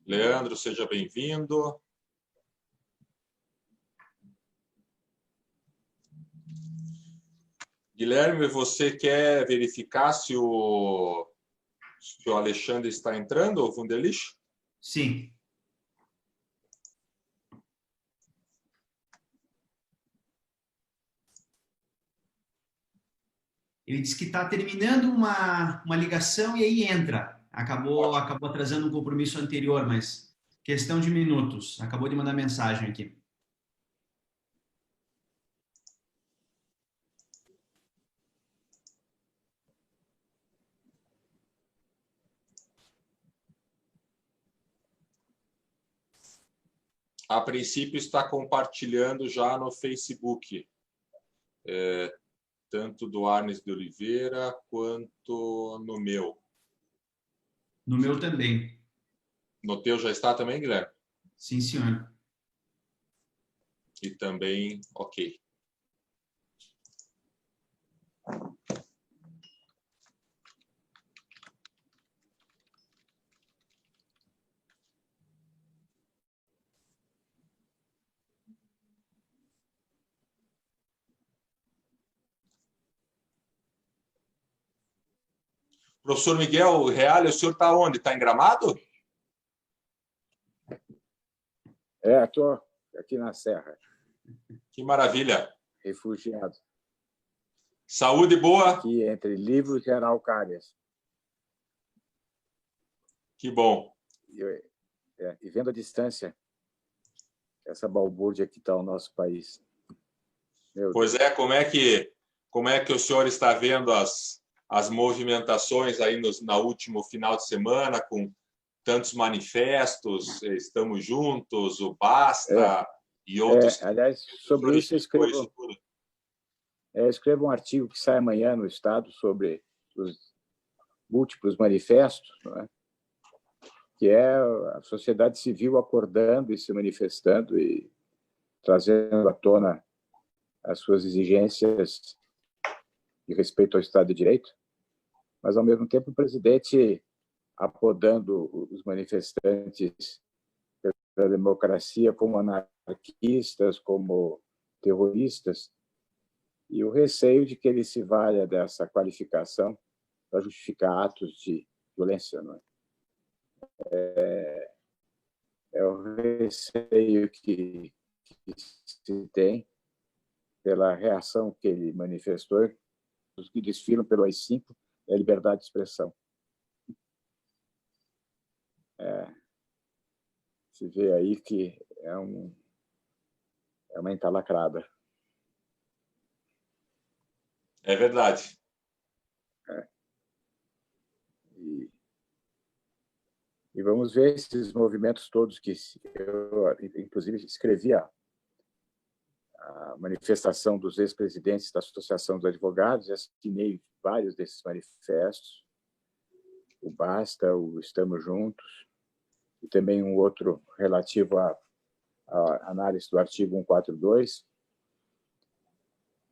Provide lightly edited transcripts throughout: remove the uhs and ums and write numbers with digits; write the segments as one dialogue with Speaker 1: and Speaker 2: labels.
Speaker 1: Leandro, seja bem-vindo. Guilherme, você quer verificar se o Alexandre está entrando, o Wunderlich?
Speaker 2: Sim. Ele disse que está terminando uma ligação e aí entra. Acabou atrasando um compromisso anterior, mas questão de minutos. Acabou de mandar mensagem aqui.
Speaker 1: A princípio está compartilhando já no Facebook, tanto do Arnes de Oliveira quanto no meu.
Speaker 2: No meu também.
Speaker 1: No teu já está também, Guilherme?
Speaker 2: Sim, senhor.
Speaker 1: E também, ok. Professor Miguel Reale, o senhor está onde? Está em Gramado?
Speaker 3: Estou aqui na Serra.
Speaker 1: Que maravilha.
Speaker 3: Refugiado.
Speaker 1: Saúde boa?
Speaker 3: Aqui entre livros e araucárias.
Speaker 1: Que bom.
Speaker 3: E vendo a distância, essa balbúrdia que está o nosso país.
Speaker 1: Pois é, como é que o senhor está vendo as movimentações aí na último final de semana, com tantos manifestos, estamos juntos, o Basta e outros.
Speaker 3: Aliás, sobre isso eu escrevo um artigo que sai amanhã no Estado sobre os múltiplos manifestos, não é? Que é a sociedade civil acordando e se manifestando e trazendo à tona as suas exigências de respeito ao Estado de Direito, mas, ao mesmo tempo, o presidente apodando os manifestantes pela democracia como anarquistas, como terroristas, e o receio de que ele se valha dessa qualificação para justificar atos de violência. Não é? É o receio que se tem pela reação que ele manifestou, os que desfilam pelo AI-5, é a liberdade de expressão. Se vê aí que é uma entalacrada.
Speaker 1: É verdade.
Speaker 3: E vamos ver esses movimentos todos que eu, inclusive, escrevi a manifestação dos ex-presidentes da Associação dos Advogados, assinei vários desses manifestos, o Basta, o Estamos Juntos, e também um outro relativo à análise do artigo 142.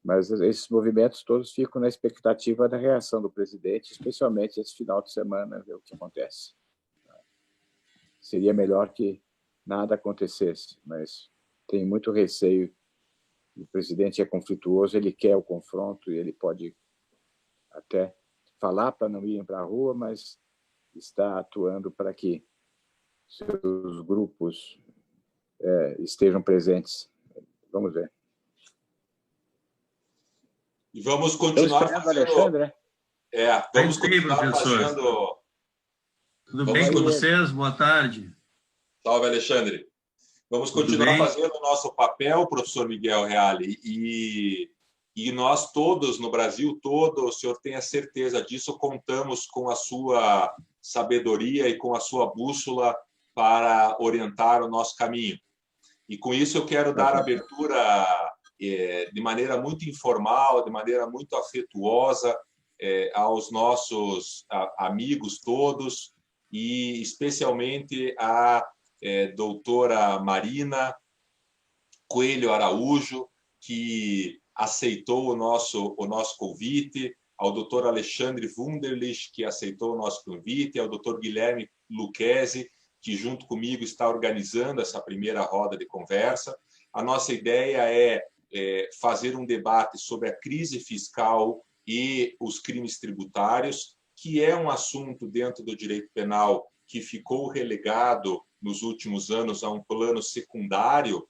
Speaker 3: Mas esses movimentos todos ficam na expectativa da reação do presidente, especialmente esse final de semana, ver o que acontece. Seria melhor que nada acontecesse, mas tem muito receio. O presidente é conflituoso, ele quer o confronto e ele pode até falar para não irem para a rua, mas está atuando para que seus grupos estejam presentes. Vamos ver.
Speaker 1: E vamos continuar fazendo...
Speaker 3: Alexandre, né?
Speaker 1: Vamos continuar fazendo...
Speaker 4: Tudo bem com vocês? Boa tarde.
Speaker 1: Salve, Alexandre. Vamos continuar fazendo o nosso papel, professor Miguel Reale, e nós todos, no Brasil todo, o senhor tenha certeza disso, contamos com a sua sabedoria e com a sua bússola para orientar o nosso caminho. E com isso eu quero dar abertura de maneira muito informal, de maneira muito afetuosa aos nossos amigos todos, e especialmente a doutora Marina Coelho Araújo, que aceitou o nosso convite, ao doutor Alexandre Wunderlich, que aceitou o nosso convite, ao doutor Guilherme Lucchesi, que junto comigo está organizando essa primeira roda de conversa. A nossa ideia é fazer um debate sobre a crise fiscal e os crimes tributários, que é um assunto dentro do direito penal que ficou relegado nos últimos anos a um plano secundário,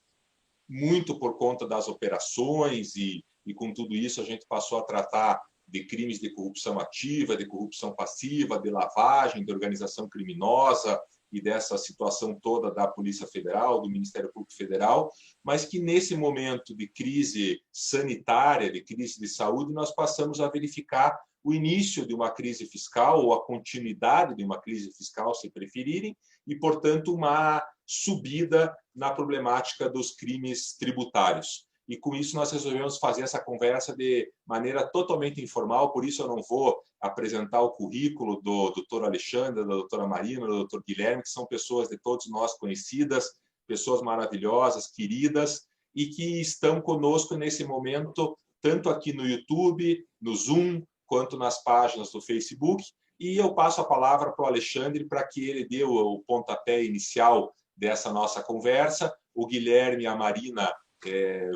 Speaker 1: muito por conta das operações e com tudo isso a gente passou a tratar de crimes de corrupção ativa, de corrupção passiva, de lavagem, de organização criminosa e dessa situação toda da Polícia Federal, do Ministério Público Federal, mas que nesse momento de crise sanitária, de crise de saúde, nós passamos a verificar o início de uma crise fiscal ou a continuidade de uma crise fiscal, se preferirem, e, portanto, uma subida na problemática dos crimes tributários. E com isso nós resolvemos fazer essa conversa de maneira totalmente informal, por isso eu não vou apresentar o currículo do doutor Alexandre, da doutora Marina, do doutor Guilherme, que são pessoas de todos nós conhecidas, pessoas maravilhosas, queridas, e que estão conosco nesse momento, tanto aqui no YouTube, no Zoom, quanto nas páginas do Facebook. E eu passo a palavra para o Alexandre para que ele dê o pontapé inicial dessa nossa conversa. O Guilherme e a Marina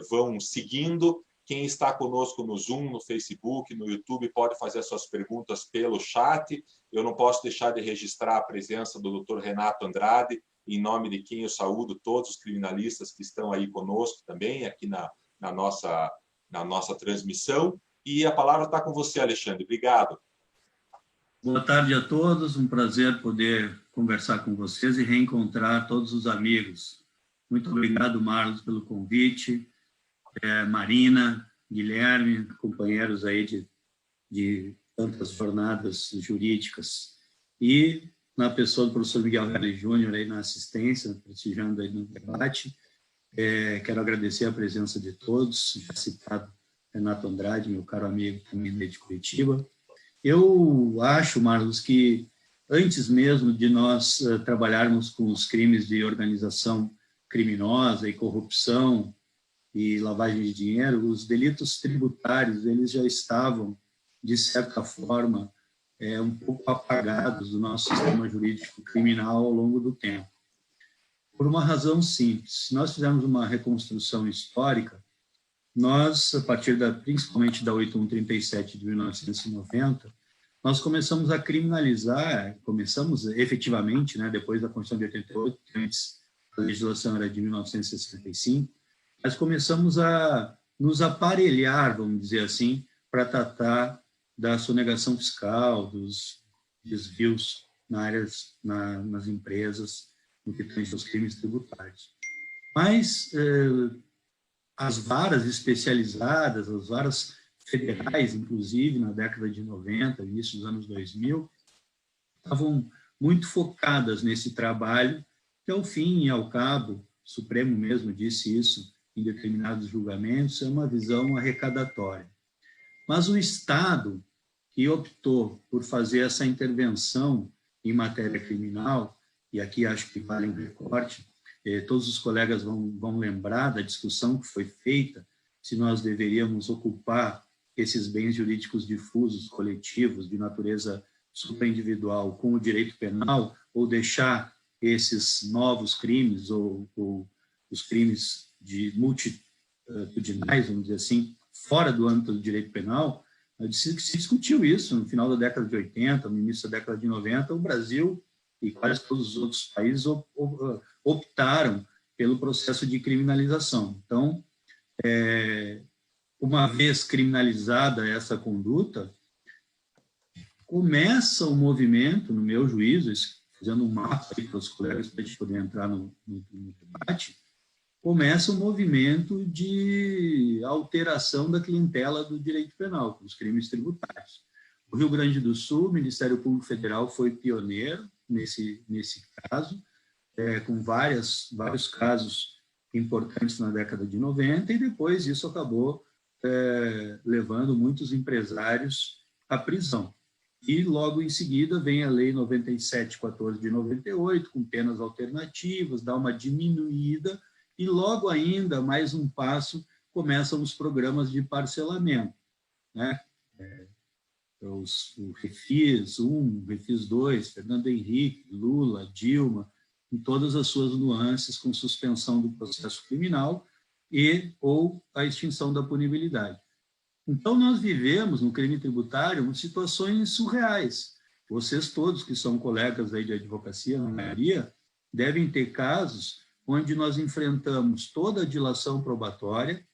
Speaker 1: vão seguindo. Quem está conosco no Zoom, no Facebook, no YouTube, pode fazer as suas perguntas pelo chat. Eu não posso deixar de registrar a presença do Dr. Renato Andrade, em nome de quem eu saúdo todos os criminalistas que estão aí conosco também, aqui na nossa transmissão. E a palavra está com você, Alexandre. Obrigado.
Speaker 4: Boa tarde a todos. Um prazer poder conversar com vocês e reencontrar todos os amigos. Muito obrigado, Marlos, pelo convite. Marina, Guilherme, companheiros aí de tantas jornadas jurídicas. E na pessoa do professor Miguel Reale Júnior aí na assistência, prestigiando aí no debate. Quero agradecer a presença de todos, já citado Renato Andrade, meu caro amigo também de Curitiba. Eu acho, Marlos, que antes mesmo de nós trabalharmos com os crimes de organização criminosa e corrupção e lavagem de dinheiro, os delitos tributários eles já estavam, de certa forma, um pouco apagados do nosso sistema jurídico criminal ao longo do tempo. Por uma razão simples. Se nós fizermos uma reconstrução histórica, nós, a partir principalmente da 8137 de 1990, nós começamos a criminalizar, começamos efetivamente, né, depois da Constituição de 88, que antes a legislação era de 1965, mas começamos a nos aparelhar, vamos dizer assim, para tratar da sonegação fiscal, dos desvios nas empresas, no que tange aos crimes tributários. Mas as varas especializadas, as varas federais, inclusive, na década de 90, início dos anos 2000, estavam muito focadas nesse trabalho, que ao fim e ao cabo, o Supremo mesmo disse isso em determinados julgamentos, é uma visão arrecadatória. Mas o Estado, que optou por fazer essa intervenção em matéria criminal, e aqui acho que vale um recorte, todos os colegas vão lembrar da discussão que foi feita, se nós deveríamos ocupar esses bens jurídicos difusos, coletivos, de natureza supraindividual, com o direito penal, ou deixar esses novos crimes, ou os crimes multitudinais, vamos dizer assim, fora do âmbito do direito penal. Se discutiu isso no final da década de 80, no início da década de 90, o Brasil e quase todos os outros países optaram pelo processo de criminalização. Então, uma vez criminalizada essa conduta, começa o movimento, no meu juízo, fazendo um mapa aí para os colegas para a gente poder entrar no debate, começa o movimento de alteração da clientela do direito penal, com os crimes tributários. O Rio Grande do Sul, o Ministério Público Federal foi pioneiro nesse caso, com vários casos importantes na década de 90, e depois isso acabou levando muitos empresários à prisão. E logo em seguida vem a Lei 97/14 de 98, com penas alternativas, dá uma diminuída, e logo ainda, mais um passo, começam os programas de parcelamento, né? O Refis 1, Refis 2, Fernando Henrique, Lula, Dilma, em todas as suas nuances, com suspensão do processo criminal e ou a extinção da punibilidade. Então, nós vivemos no crime tributário situações surreais. Vocês todos que são colegas aí de advocacia, na maioria, devem ter casos onde nós enfrentamos toda a dilação probatória,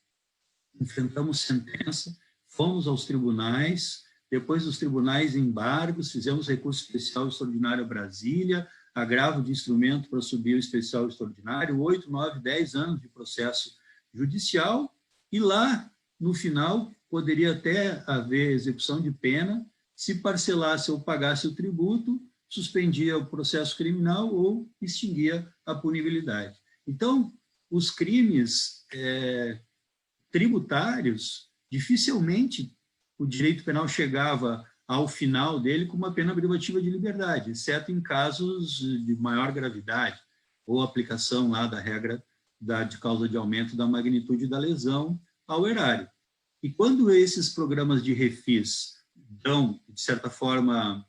Speaker 4: enfrentamos sentença, fomos aos tribunais, depois dos tribunais embargos, fizemos recurso especial extraordinário a Brasília, agravo de instrumento para subir o especial extraordinário, 8, 9, 10 anos de processo judicial, e lá, no final, poderia até haver execução de pena, se parcelasse ou pagasse o tributo, suspendia o processo criminal ou extinguia a punibilidade. Então, os crimes tributários, dificilmente o direito penal chegava ao final dele com uma pena privativa de liberdade, exceto em casos de maior gravidade, ou aplicação lá da regra de causa de aumento da magnitude da lesão ao erário. E quando esses programas de refis dão, de certa forma,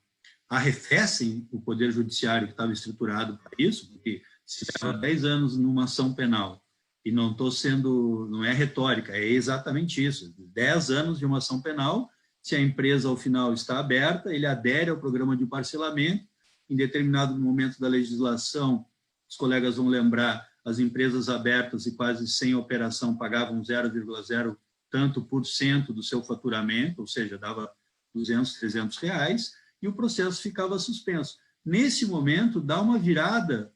Speaker 4: arrefecem o poder judiciário que estava estruturado para isso, porque se leva 10 anos numa ação penal, e não é retórica, é exatamente isso, 10 anos de uma ação penal, se a empresa ao final está aberta, ele adere ao programa de parcelamento, em determinado momento da legislação, os colegas vão lembrar, as empresas abertas e quase sem operação pagavam 0,0 tanto por cento do seu faturamento, ou seja, dava 200, 300 reais, e o processo ficava suspenso. Nesse momento, dá uma virada,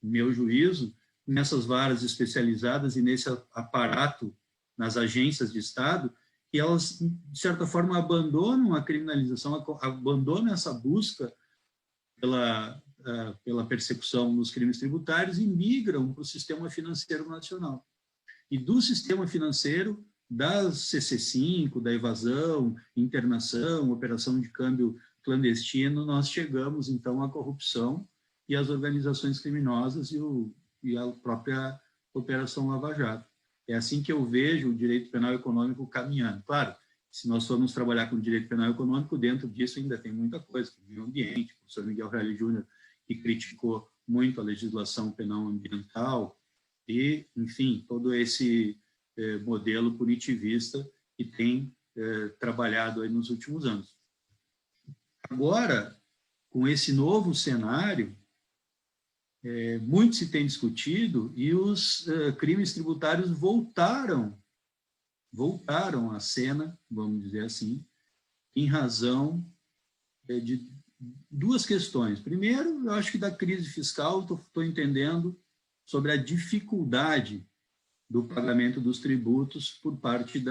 Speaker 4: no meu juízo, nessas varas especializadas e nesse aparato nas agências de Estado, que elas, de certa forma, abandonam a criminalização, abandonam essa busca pela persecução dos crimes tributários e migram para o sistema financeiro nacional. E do sistema financeiro, da CC5, da evasão, internação, operação de câmbio clandestino, nós chegamos, então, à corrupção e às organizações criminosas e a própria Operação Lava Jato. É assim que eu vejo o direito penal econômico caminhando. Claro, se nós formos trabalhar com o direito penal econômico, dentro disso ainda tem muita coisa, o meio ambiente, o professor Miguel Reale Júnior, que criticou muito a legislação penal ambiental e, enfim, todo esse modelo punitivista que tem trabalhado aí nos últimos anos. Agora, com esse novo cenário, muito se tem discutido e os crimes tributários voltaram à cena, vamos dizer assim, em razão de duas questões. Primeiro, eu acho que da crise fiscal, estou entendendo sobre a dificuldade do pagamento dos tributos por parte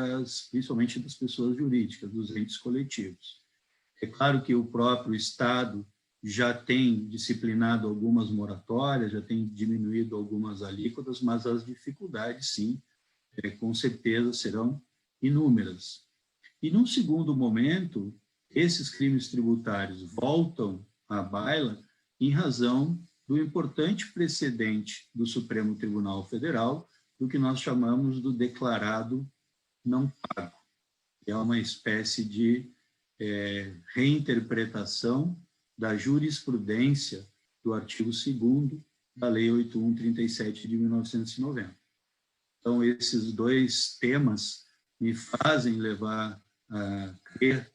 Speaker 4: principalmente das pessoas jurídicas, dos entes coletivos. É claro que o próprio Estado já tem disciplinado algumas moratórias, já tem diminuído algumas alíquotas, mas as dificuldades, sim, com certeza serão inúmeras. E, num segundo momento, esses crimes tributários voltam à baila em razão do importante precedente do Supremo Tribunal Federal, do que nós chamamos do declarado não pago. É uma espécie de reinterpretação da jurisprudência do artigo 2º da Lei 8137 de 1990. Então, esses dois temas me fazem levar a crer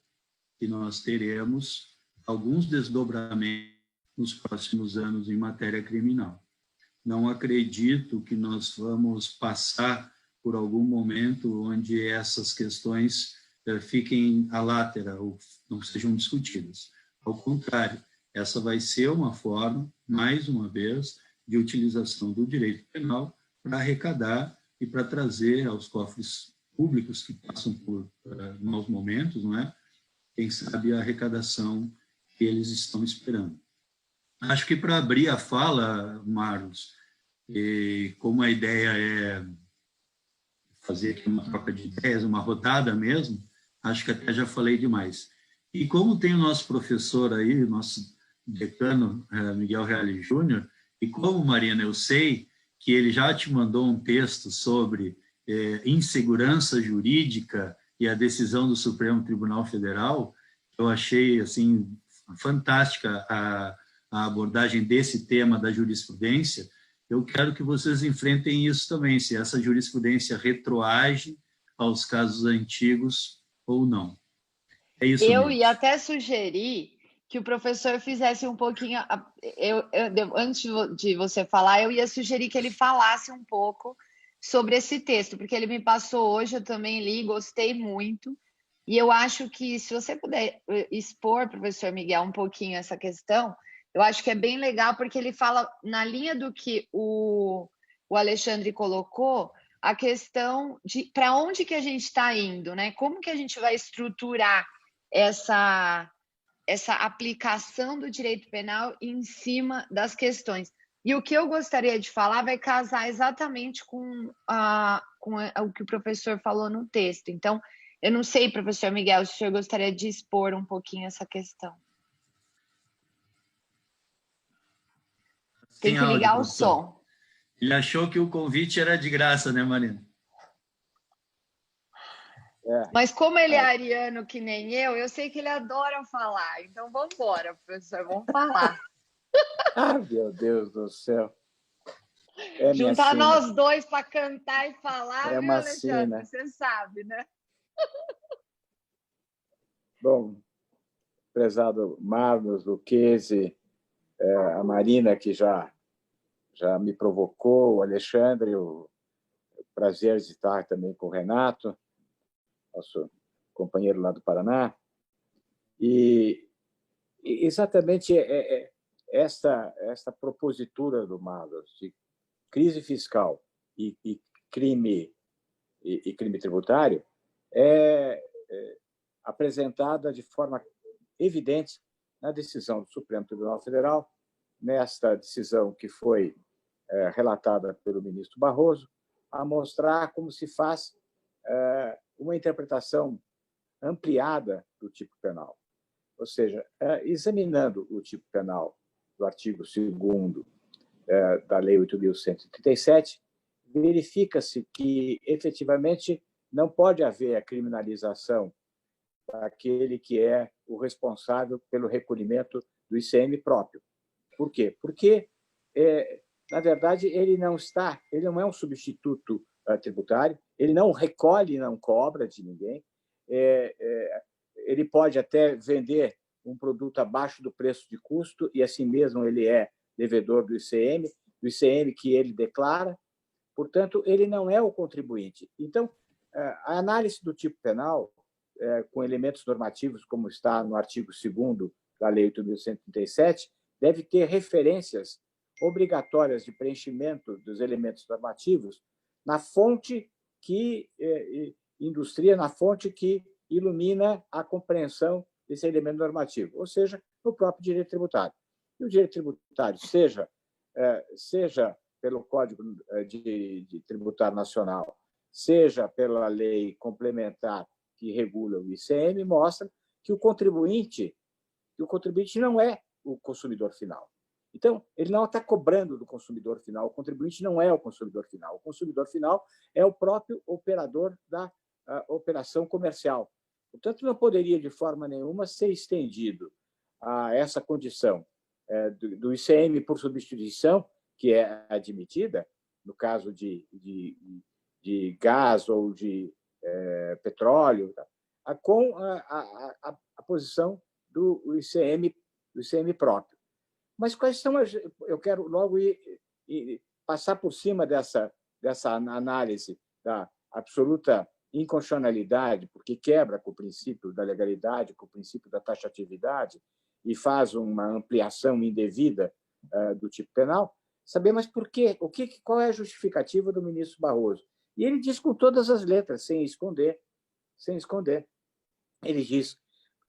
Speaker 4: que nós teremos alguns desdobramentos nos próximos anos em matéria criminal. Não acredito que nós vamos passar por algum momento onde essas questões fiquem à látera ou não sejam discutidas. Ao contrário, essa vai ser uma forma, mais uma vez, de utilização do direito penal para arrecadar e para trazer aos cofres públicos que passam por maus momentos, não é? Quem sabe a arrecadação que eles estão esperando. Acho que para abrir a fala, Marlos, como a ideia é fazer aqui uma troca de ideias, uma rodada mesmo, acho que até já falei demais. E como tem o nosso professor aí, o nosso decano, Miguel Reale Júnior, e como, Marina, eu sei que ele já te mandou um texto sobre insegurança jurídica e a decisão do Supremo Tribunal Federal, eu achei, assim, fantástica a abordagem desse tema da jurisprudência, eu quero que vocês enfrentem isso também, se essa jurisprudência retroage aos casos antigos ou não. É isso
Speaker 5: Eu
Speaker 4: mesmo.
Speaker 5: ia até sugerir que o professor fizesse um pouquinho... antes de você falar, eu ia sugerir que ele falasse um pouco sobre esse texto, porque ele me passou hoje, eu também li, gostei muito. E eu acho que, se você puder expor, professor Miguel, um pouquinho essa questão, eu acho que é bem legal, porque ele fala, na linha do que o Alexandre colocou, a questão de para onde que a gente está indo, né? Como que a gente vai estruturar essa aplicação do direito penal em cima das questões. E o que eu gostaria de falar vai casar exatamente com o que o professor falou no texto. Então, eu não sei, professor Miguel, se o senhor gostaria de expor um pouquinho essa questão. Tem que ligar o som.
Speaker 4: Ele achou que o convite era de graça, né, Marina?
Speaker 5: Mas como ele é ariano que nem eu sei que ele adora falar. Então, vamos embora, professor, vamos falar.
Speaker 3: Ah, meu Deus do céu.
Speaker 5: Juntar nós dois para cantar e falar, viu,
Speaker 3: Sina.
Speaker 5: Alexandre? Você sabe, né?
Speaker 3: Bom, prezado Marlos, Luquezzi, a Marina, que já me provocou, o Alexandre, o prazer de estar também com o Renato, nosso companheiro lá do Paraná. E exatamente esta propositura do Marlos de crise fiscal e crime tributário é apresentada de forma evidente na decisão do Supremo Tribunal Federal, nesta decisão que foi relatada pelo ministro Barroso, a mostrar como se faz uma interpretação ampliada do tipo penal. Ou seja, examinando o tipo penal do artigo 2º da Lei 8.137, verifica-se que, efetivamente, não pode haver a criminalização daquele que é o responsável pelo recolhimento do ICM próprio. Por quê? Porque, na verdade, ele não é um substituto tributário, ele não recolhe e não cobra de ninguém, ele pode até vender um produto abaixo do preço de custo e, assim mesmo, ele é devedor do ICM que ele declara, portanto, ele não é o contribuinte. Então, a análise do tipo penal, com elementos normativos, como está no artigo 2º da Lei 8.137, deve ter referências obrigatórias de preenchimento dos elementos normativos na fonte que industria, na fonte que ilumina a compreensão desse elemento normativo, ou seja, no próprio direito tributário. E o direito tributário, seja pelo Código de Tributário Nacional, seja pela lei complementar que regula o ICM, mostra que o contribuinte não é o consumidor final. Então, ele não está cobrando do consumidor final, o contribuinte não é o consumidor final. O consumidor final é o próprio operador da operação comercial. Portanto, não poderia, de forma nenhuma, ser estendido a essa condição do ICM por substituição, que é admitida, no caso de gás ou de petróleo, com a posição do ICM próprio. Mas quais são eu quero logo passar por cima dessa análise da absoluta inconstitucionalidade, porque quebra com o princípio da legalidade, com o princípio da taxatividade e faz uma ampliação indevida do tipo penal, saber mas por quê? Qual é a justificativa do ministro Barroso? E ele diz com todas as letras, sem esconder. Ele diz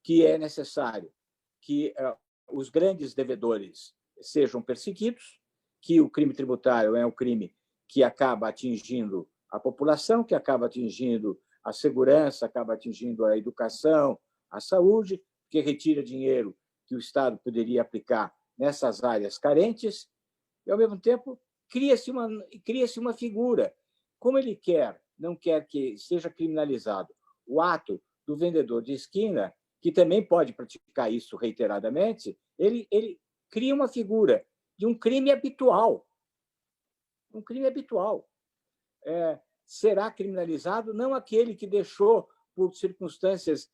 Speaker 3: que é necessário que os grandes devedores sejam perseguidos, que o crime tributário é um crime que acaba atingindo a população, que acaba atingindo a segurança, acaba atingindo a educação, a saúde, que retira dinheiro que o Estado poderia aplicar nessas áreas carentes, e, ao mesmo tempo, cria-se uma figura. Como ele não quer que seja criminalizado o ato do vendedor de esquina, que também pode praticar isso reiteradamente, ele cria uma figura de um crime habitual. Um crime habitual. Será criminalizado não aquele que deixou, por circunstâncias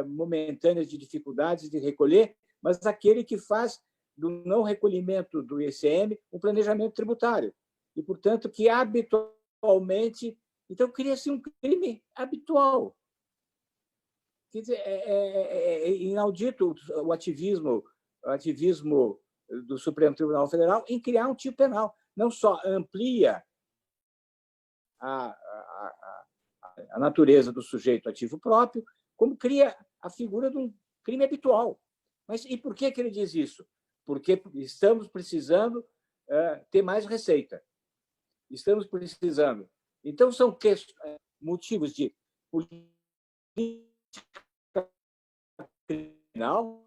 Speaker 3: momentâneas de dificuldades de recolher, mas aquele que faz do não recolhimento do ICM um planejamento tributário. E, portanto, que habitualmente... Então, cria-se um crime habitual. Quer dizer, é inaudito o ativismo do Supremo Tribunal Federal em criar um tipo penal. Não só amplia a natureza do sujeito ativo próprio, como cria a figura de um crime habitual. Mas e por que ele diz isso? Porque estamos precisando ter mais receita. Estamos precisando. Então, são motivos de política criminal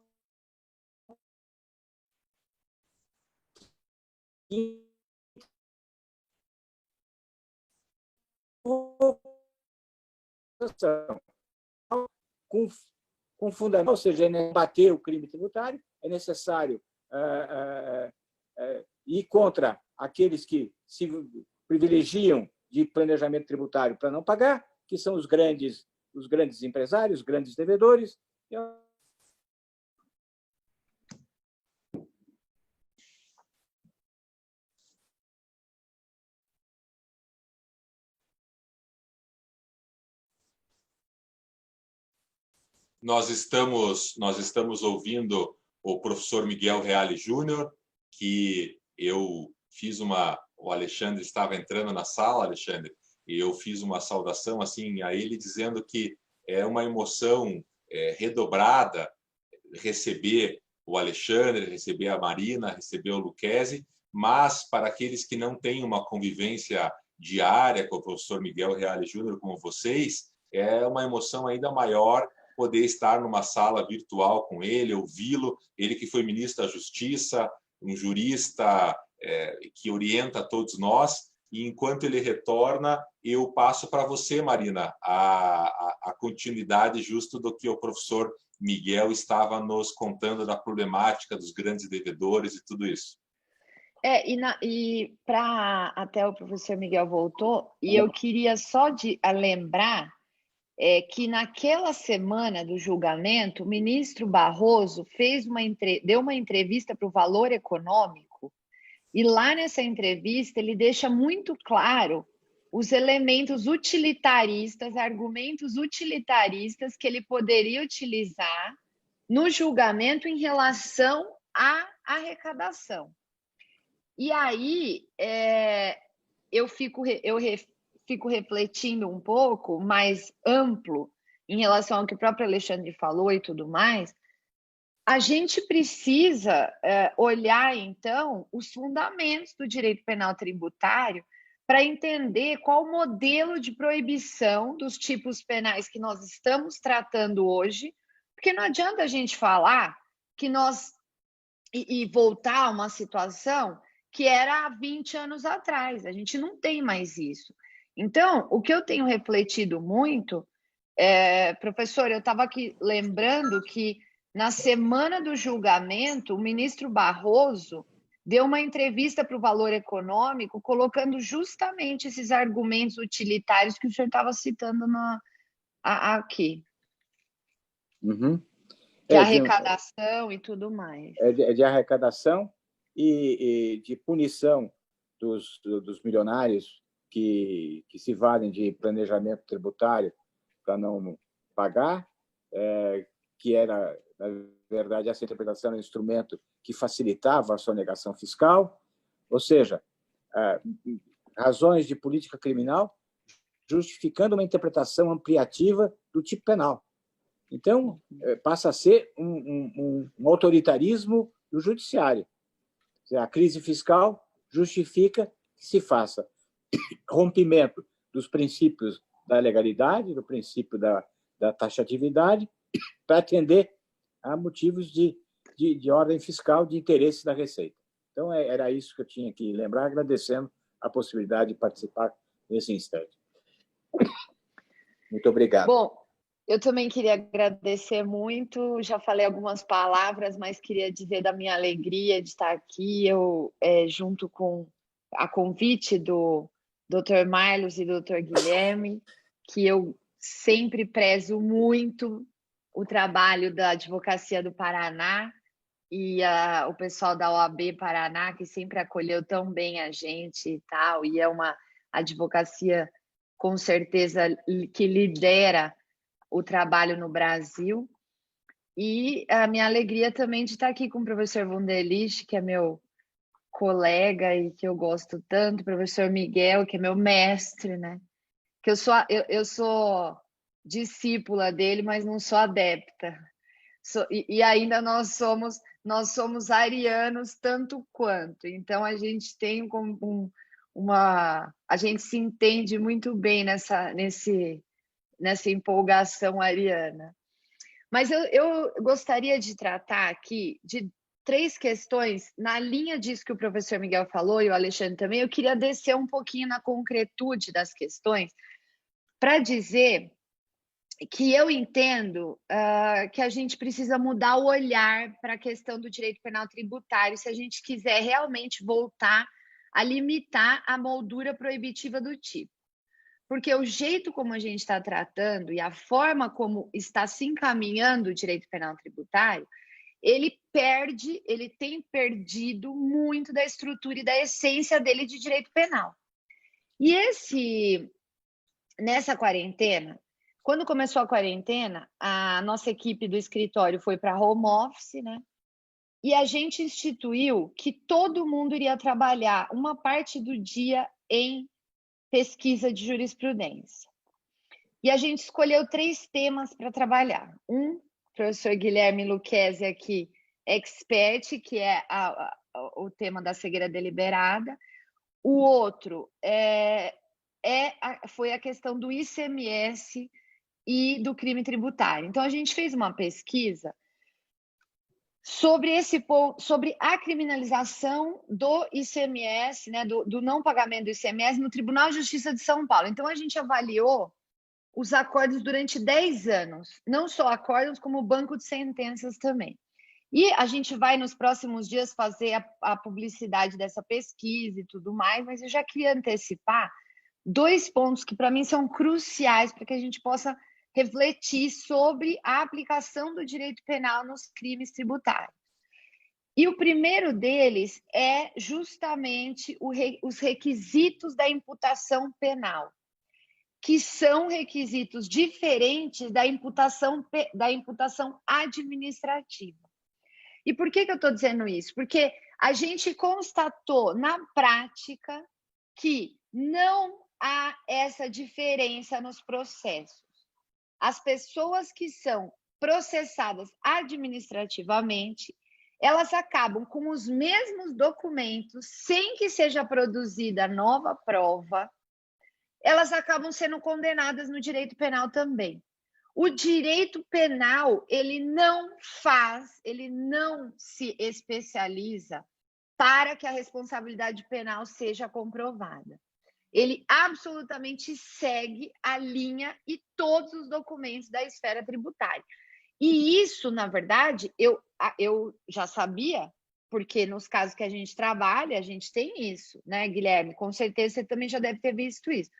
Speaker 3: com fundamento, ou seja, bater o crime tributário, é necessário ir contra aqueles que se privilegiam de planejamento tributário para não pagar, que são os grandes empresários, os grandes devedores.
Speaker 1: Nós estamos ouvindo o professor Miguel Reale Júnior, que eu fiz o Alexandre estava entrando na sala, Alexandre, e eu fiz uma saudação assim a ele, dizendo que é uma emoção redobrada receber o Alexandre, receber a Marina, receber o Lucchesi, mas para aqueles que não têm uma convivência diária com o professor Miguel Reale Júnior como vocês, é uma emoção ainda maior poder estar numa sala virtual com ele, ouvi-lo, ele que foi ministro da Justiça, um jurista que orienta todos nós, e enquanto ele retorna, eu passo para você, Marina, a continuidade justo do que o professor Miguel estava nos contando da problemática dos grandes devedores e tudo isso.
Speaker 5: Até o professor Miguel voltou, e eu queria só lembrar que naquela semana do julgamento, o ministro Barroso deu uma entrevista para o Valor Econômico, e lá nessa entrevista ele deixa muito claro os elementos utilitaristas, argumentos utilitaristas que ele poderia utilizar no julgamento em relação à arrecadação. E aí eu fico refletindo um pouco mais amplo em relação ao que o próprio Alexandre falou e tudo mais. A gente precisa olhar, então, os fundamentos do direito penal tributário para entender qual o modelo de proibição dos tipos penais que nós estamos tratando hoje, porque não adianta a gente falar que nós... e voltar a uma situação que era há 20 anos atrás. A gente não tem mais isso. Então, o que eu tenho refletido muito, professor, eu estava aqui lembrando que na semana do julgamento, o ministro Barroso deu uma entrevista para o Valor Econômico, colocando justamente esses argumentos utilitários que o senhor estava citando aqui.
Speaker 3: Uhum.
Speaker 5: De arrecadação e tudo mais.
Speaker 3: De arrecadação e de punição dos milionários que se valem de planejamento tributário para não pagar, que era, na verdade, essa interpretação era um instrumento que facilitava a sonegação fiscal, ou seja, razões de política criminal justificando uma interpretação ampliativa do tipo penal. Então, passa a ser um autoritarismo do judiciário. A crise fiscal justifica que se faça rompimento dos princípios da legalidade, do princípio da taxatividade, para atender a motivos de ordem fiscal, de interesse da Receita. Então, era isso que eu tinha que lembrar, agradecendo a possibilidade de participar nesse instante. Muito obrigado.
Speaker 5: Bom, Eu também queria agradecer muito, já falei algumas palavras, mas queria dizer da minha alegria de estar aqui, junto com a convite do Dr. Marlos e Dr. Guilherme, que eu sempre prezo muito o trabalho da Advocacia do Paraná e o pessoal da OAB Paraná, que sempre acolheu tão bem a gente e tal, e é uma advocacia, com certeza, que lidera o trabalho no Brasil. E a minha alegria também de estar aqui com o professor Wunderlich, que é meu colega e que eu gosto tanto, o professor Miguel, que é meu mestre, né? Que eu sou discípula dele, mas não sou adepta. E ainda nós somos arianos tanto quanto. Então a gente tem a gente se entende muito bem nessa empolgação ariana. Mas eu gostaria de tratar aqui de 3 questões, na linha disso que o professor Miguel falou e o Alexandre também. Eu queria descer um pouquinho na concretude das questões para dizer que eu entendo que a gente precisa mudar o olhar para a questão do direito penal tributário se a gente quiser realmente voltar a limitar a moldura proibitiva do tipo. Porque o jeito como a gente está tratando e a forma como está se encaminhando o direito penal tributário, ele tem perdido muito da estrutura e da essência dele de direito penal. E nessa quarentena, quando começou a quarentena, a nossa equipe do escritório foi para home office, né? E a gente instituiu que todo mundo iria trabalhar uma parte do dia em pesquisa de jurisprudência. E a gente escolheu 3 temas para trabalhar. O professor Guilherme Lucchesi aqui, expert, que é o tema da cegueira deliberada. O outro foi a questão do ICMS e do crime tributário. Então, a gente fez uma pesquisa sobre a criminalização do ICMS, né, do não pagamento do ICMS no Tribunal de Justiça de São Paulo. Então, a gente avaliou os acordos durante 10 anos, não só acordos, como banco de sentenças também. E a gente vai, nos próximos dias, fazer a publicidade dessa pesquisa e tudo mais, mas eu já queria antecipar 2 pontos que, para mim, são cruciais para que a gente possa refletir sobre a aplicação do direito penal nos crimes tributários. E o primeiro deles é justamente os requisitos da imputação penal, que são requisitos diferentes da imputação administrativa. E por que eu estou dizendo isso? Porque a gente constatou na prática que não há essa diferença nos processos. As pessoas que são processadas administrativamente, elas acabam com os mesmos documentos, sem que seja produzida nova prova, elas acabam sendo condenadas no direito penal também. O direito penal, ele não se especializa para que a responsabilidade penal seja comprovada. Ele absolutamente segue a linha e todos os documentos da esfera tributária. E isso, na verdade, eu já sabia, porque nos casos que a gente trabalha, a gente tem isso, né, Guilherme? Com certeza você também já deve ter visto isso.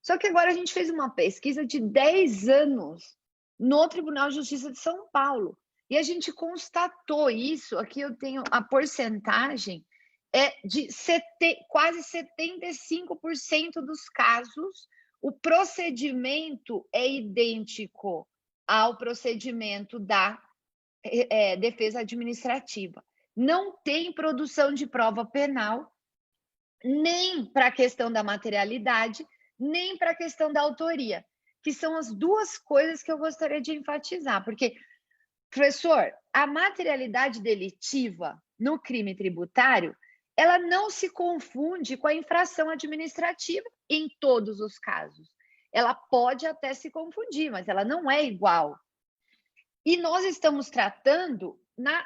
Speaker 5: Só que agora a gente fez uma pesquisa de 10 anos no Tribunal de Justiça de São Paulo. E a gente constatou isso, aqui eu tenho a porcentagem, de quase 75% dos casos, o procedimento é idêntico ao procedimento da defesa administrativa. Não tem produção de prova penal, nem para a questão da materialidade, nem para a questão da autoria, que são as 2 coisas que eu gostaria de enfatizar. Porque, professor, a materialidade delitiva no crime tributário, ela não se confunde com a infração administrativa em todos os casos. Ela pode até se confundir, mas ela não é igual. E nós estamos tratando, na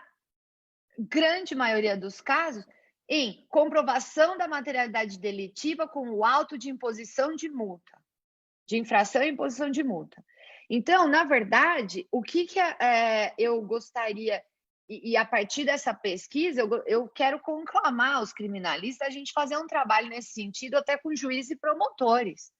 Speaker 5: grande maioria dos casos, em comprovação da materialidade delitiva com o auto de imposição de multa, de infração e imposição de multa. Então, na verdade, o que eu gostaria, e a partir dessa pesquisa, eu quero conclamar os criminalistas a gente fazer um trabalho nesse sentido, até com juízes e promotores.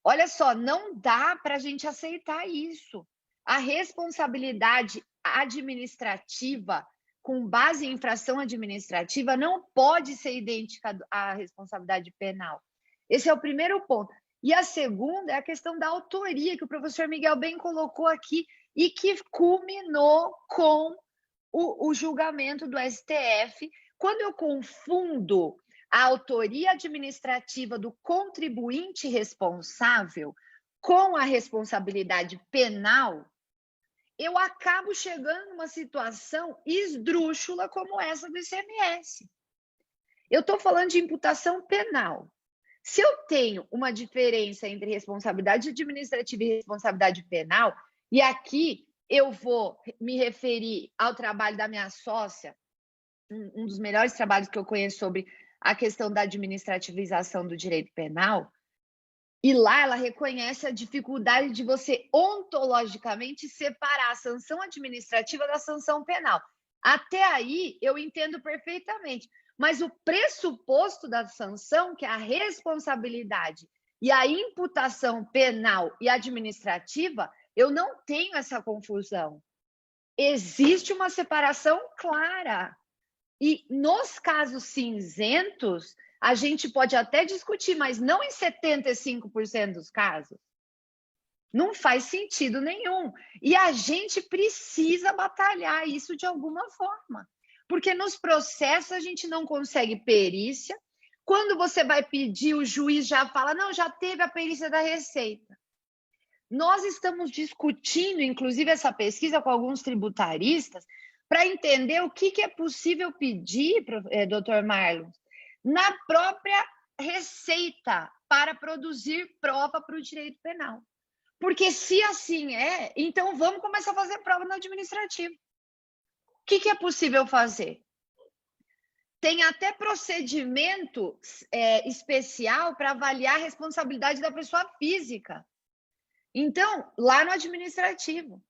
Speaker 5: Olha só, não dá para a gente aceitar isso. A responsabilidade administrativa, com base em infração administrativa, não pode ser idêntica à responsabilidade penal. Esse é o primeiro ponto. E a segunda é a questão da autoria, que o professor Miguel bem colocou aqui, e que culminou com o julgamento do STF. Quando eu confundo a autoria administrativa do contribuinte responsável com a responsabilidade penal, eu acabo chegando numa situação esdrúxula como essa do ICMS. Eu estou falando de imputação penal. Se eu tenho uma diferença entre responsabilidade administrativa e responsabilidade penal, e aqui eu vou me referir ao trabalho da minha sócia, um dos melhores trabalhos que eu conheço sobre a questão da administrativização do direito penal, e lá ela reconhece a dificuldade de você ontologicamente separar a sanção administrativa da sanção penal. Até aí eu entendo perfeitamente, mas o pressuposto da sanção, que é a responsabilidade e a imputação penal e administrativa, eu não tenho essa confusão. Existe uma separação clara. E nos casos cinzentos, a gente pode até discutir, mas não em 75% dos casos. Não faz sentido nenhum. E a gente precisa batalhar isso de alguma forma. Porque nos processos a gente não consegue perícia. Quando você vai pedir, o juiz já fala, não, já teve a perícia da Receita. Nós estamos discutindo, inclusive, essa pesquisa com alguns tributaristas, para entender o que é possível pedir, doutor Marlon, na própria Receita, para produzir prova para o direito penal. Porque se assim é, então vamos começar a fazer prova no administrativo. O que é possível fazer? Tem até procedimento especial para avaliar a responsabilidade da pessoa física. Então, lá no administrativo.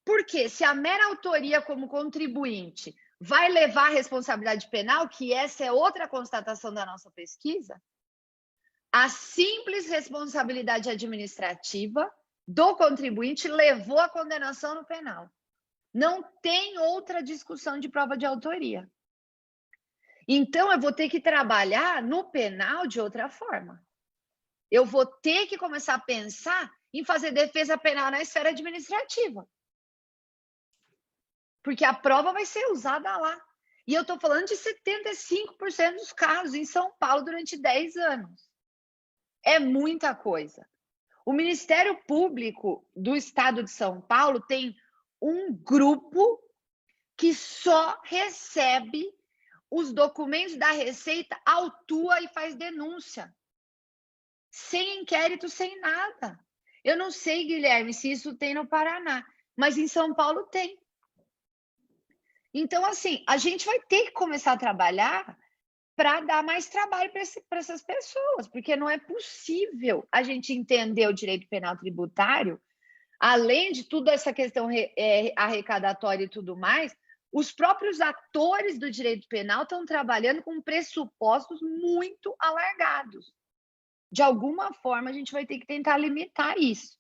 Speaker 5: Porque se a mera autoria como contribuinte vai levar a responsabilidade penal, que essa é outra constatação da nossa pesquisa, a simples responsabilidade administrativa do contribuinte levou à condenação no penal. Não tem outra discussão de prova de autoria. Então, eu vou ter que trabalhar no penal de outra forma. Eu vou ter que começar a pensar em fazer defesa penal na esfera administrativa. Porque a prova vai ser usada lá. E eu estou falando de 75% dos casos em São Paulo durante 10 anos. É muita coisa. O Ministério Público do Estado de São Paulo tem um grupo que só recebe os documentos da Receita, autua e faz denúncia. Sem inquérito, sem nada. Eu não sei, Guilherme, se isso tem no Paraná, mas em São Paulo tem. Então, assim, a gente vai ter que começar a trabalhar para dar mais trabalho para essas pessoas, porque não é possível a gente entender o direito penal tributário, além de toda essa questão arrecadatória e tudo mais, os próprios atores do direito penal estão trabalhando com pressupostos muito alargados. De alguma forma, a gente vai ter que tentar limitar isso.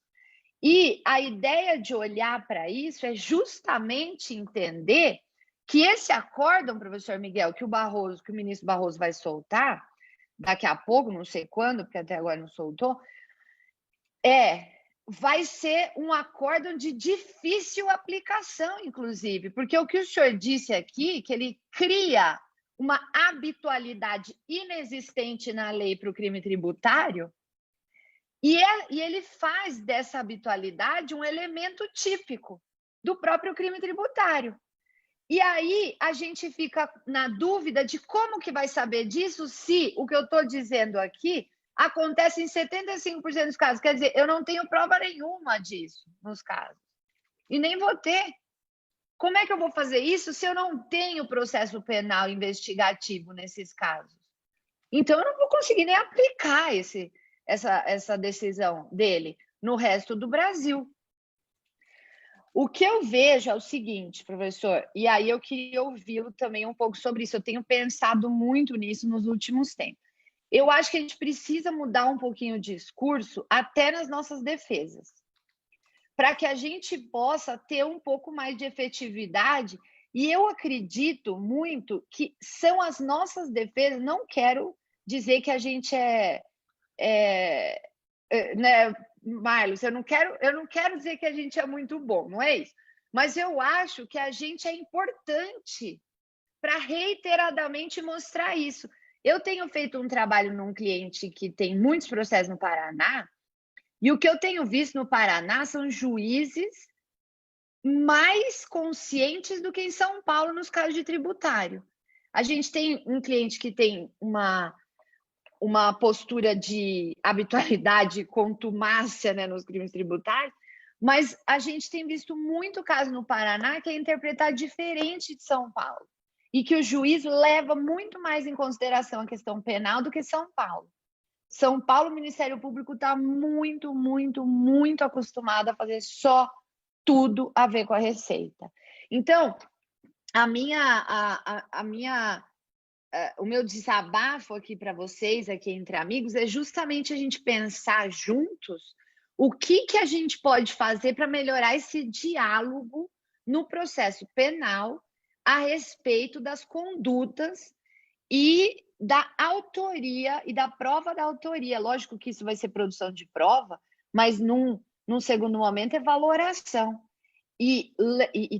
Speaker 5: E a ideia de olhar para isso é justamente entender que esse acórdão, professor Miguel, que o ministro Barroso vai soltar, daqui a pouco, não sei quando, porque até agora não soltou, vai ser um acórdão de difícil aplicação, inclusive, porque o que o senhor disse aqui, que ele cria uma habitualidade inexistente na lei para o crime tributário, e ele faz dessa habitualidade um elemento típico do próprio crime tributário. E aí a gente fica na dúvida de como que vai saber disso se o que eu estou dizendo aqui acontece em 75% dos casos. Quer dizer, eu não tenho prova nenhuma disso nos casos. E nem vou ter. Como é que eu vou fazer isso se eu não tenho processo penal investigativo nesses casos? Então, eu não vou conseguir nem aplicar essa decisão dele no resto do Brasil. O que eu vejo é o seguinte, professor, e aí eu queria ouvi-lo também um pouco sobre isso. Eu tenho pensado muito nisso nos últimos tempos. Eu acho que a gente precisa mudar um pouquinho o discurso até nas nossas defesas, para que a gente possa ter um pouco mais de efetividade. E eu acredito muito que são as nossas defesas. Não quero dizer que a gente né, Marlos, eu não quero dizer que a gente é muito bom, não é isso? Mas eu acho que a gente é importante para reiteradamente mostrar isso. Eu tenho feito um trabalho num cliente que tem muitos processos no Paraná, e o que eu tenho visto no Paraná são juízes mais conscientes do que em São Paulo nos casos de tributário. A gente tem um cliente que tem uma postura de habitualidade e contumácia, né, nos crimes tributários, mas a gente tem visto muito caso no Paraná que é interpretado diferente de São Paulo, e que o juiz leva muito mais em consideração a questão penal do que São Paulo. São Paulo, o Ministério Público está muito, muito, muito acostumado a fazer só tudo a ver com a receita. Então, o meu desabafo aqui para vocês, aqui entre amigos, é justamente a gente pensar juntos o que a gente pode fazer para melhorar esse diálogo no processo penal a respeito das condutas e da autoria e da prova da autoria. Lógico que isso vai ser produção de prova, mas num segundo momento é valoração. E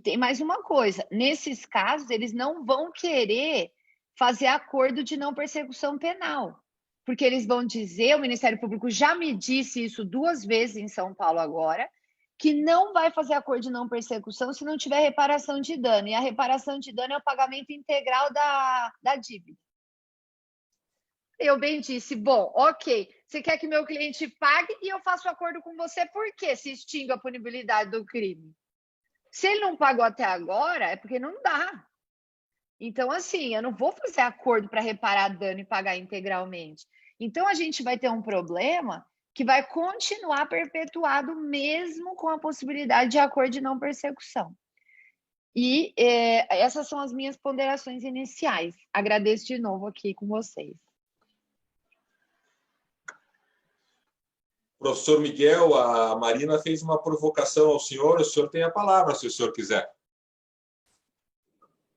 Speaker 5: tem mais uma coisa, nesses casos eles não vão querer fazer acordo de não persecução penal, porque eles vão dizer, o Ministério Público já me disse isso 2 vezes em São Paulo agora, que não vai fazer acordo de não persecução se não tiver reparação de dano, e a reparação de dano é o pagamento integral da dívida. Eu bem disse, bom, ok, você quer que meu cliente pague e eu faço acordo com você, por quê? Se extingue a punibilidade do crime. Se ele não pagou até agora, é porque não dá. Então, assim, eu não vou fazer acordo para reparar dano e pagar integralmente. Então, a gente vai ter um problema que vai continuar perpetuado mesmo com a possibilidade de acordo de não persecução. E essas são as minhas ponderações iniciais. Agradeço de novo aqui com vocês.
Speaker 1: Professor Miguel, a Marina fez uma provocação ao senhor. O senhor tem a palavra, se o senhor quiser.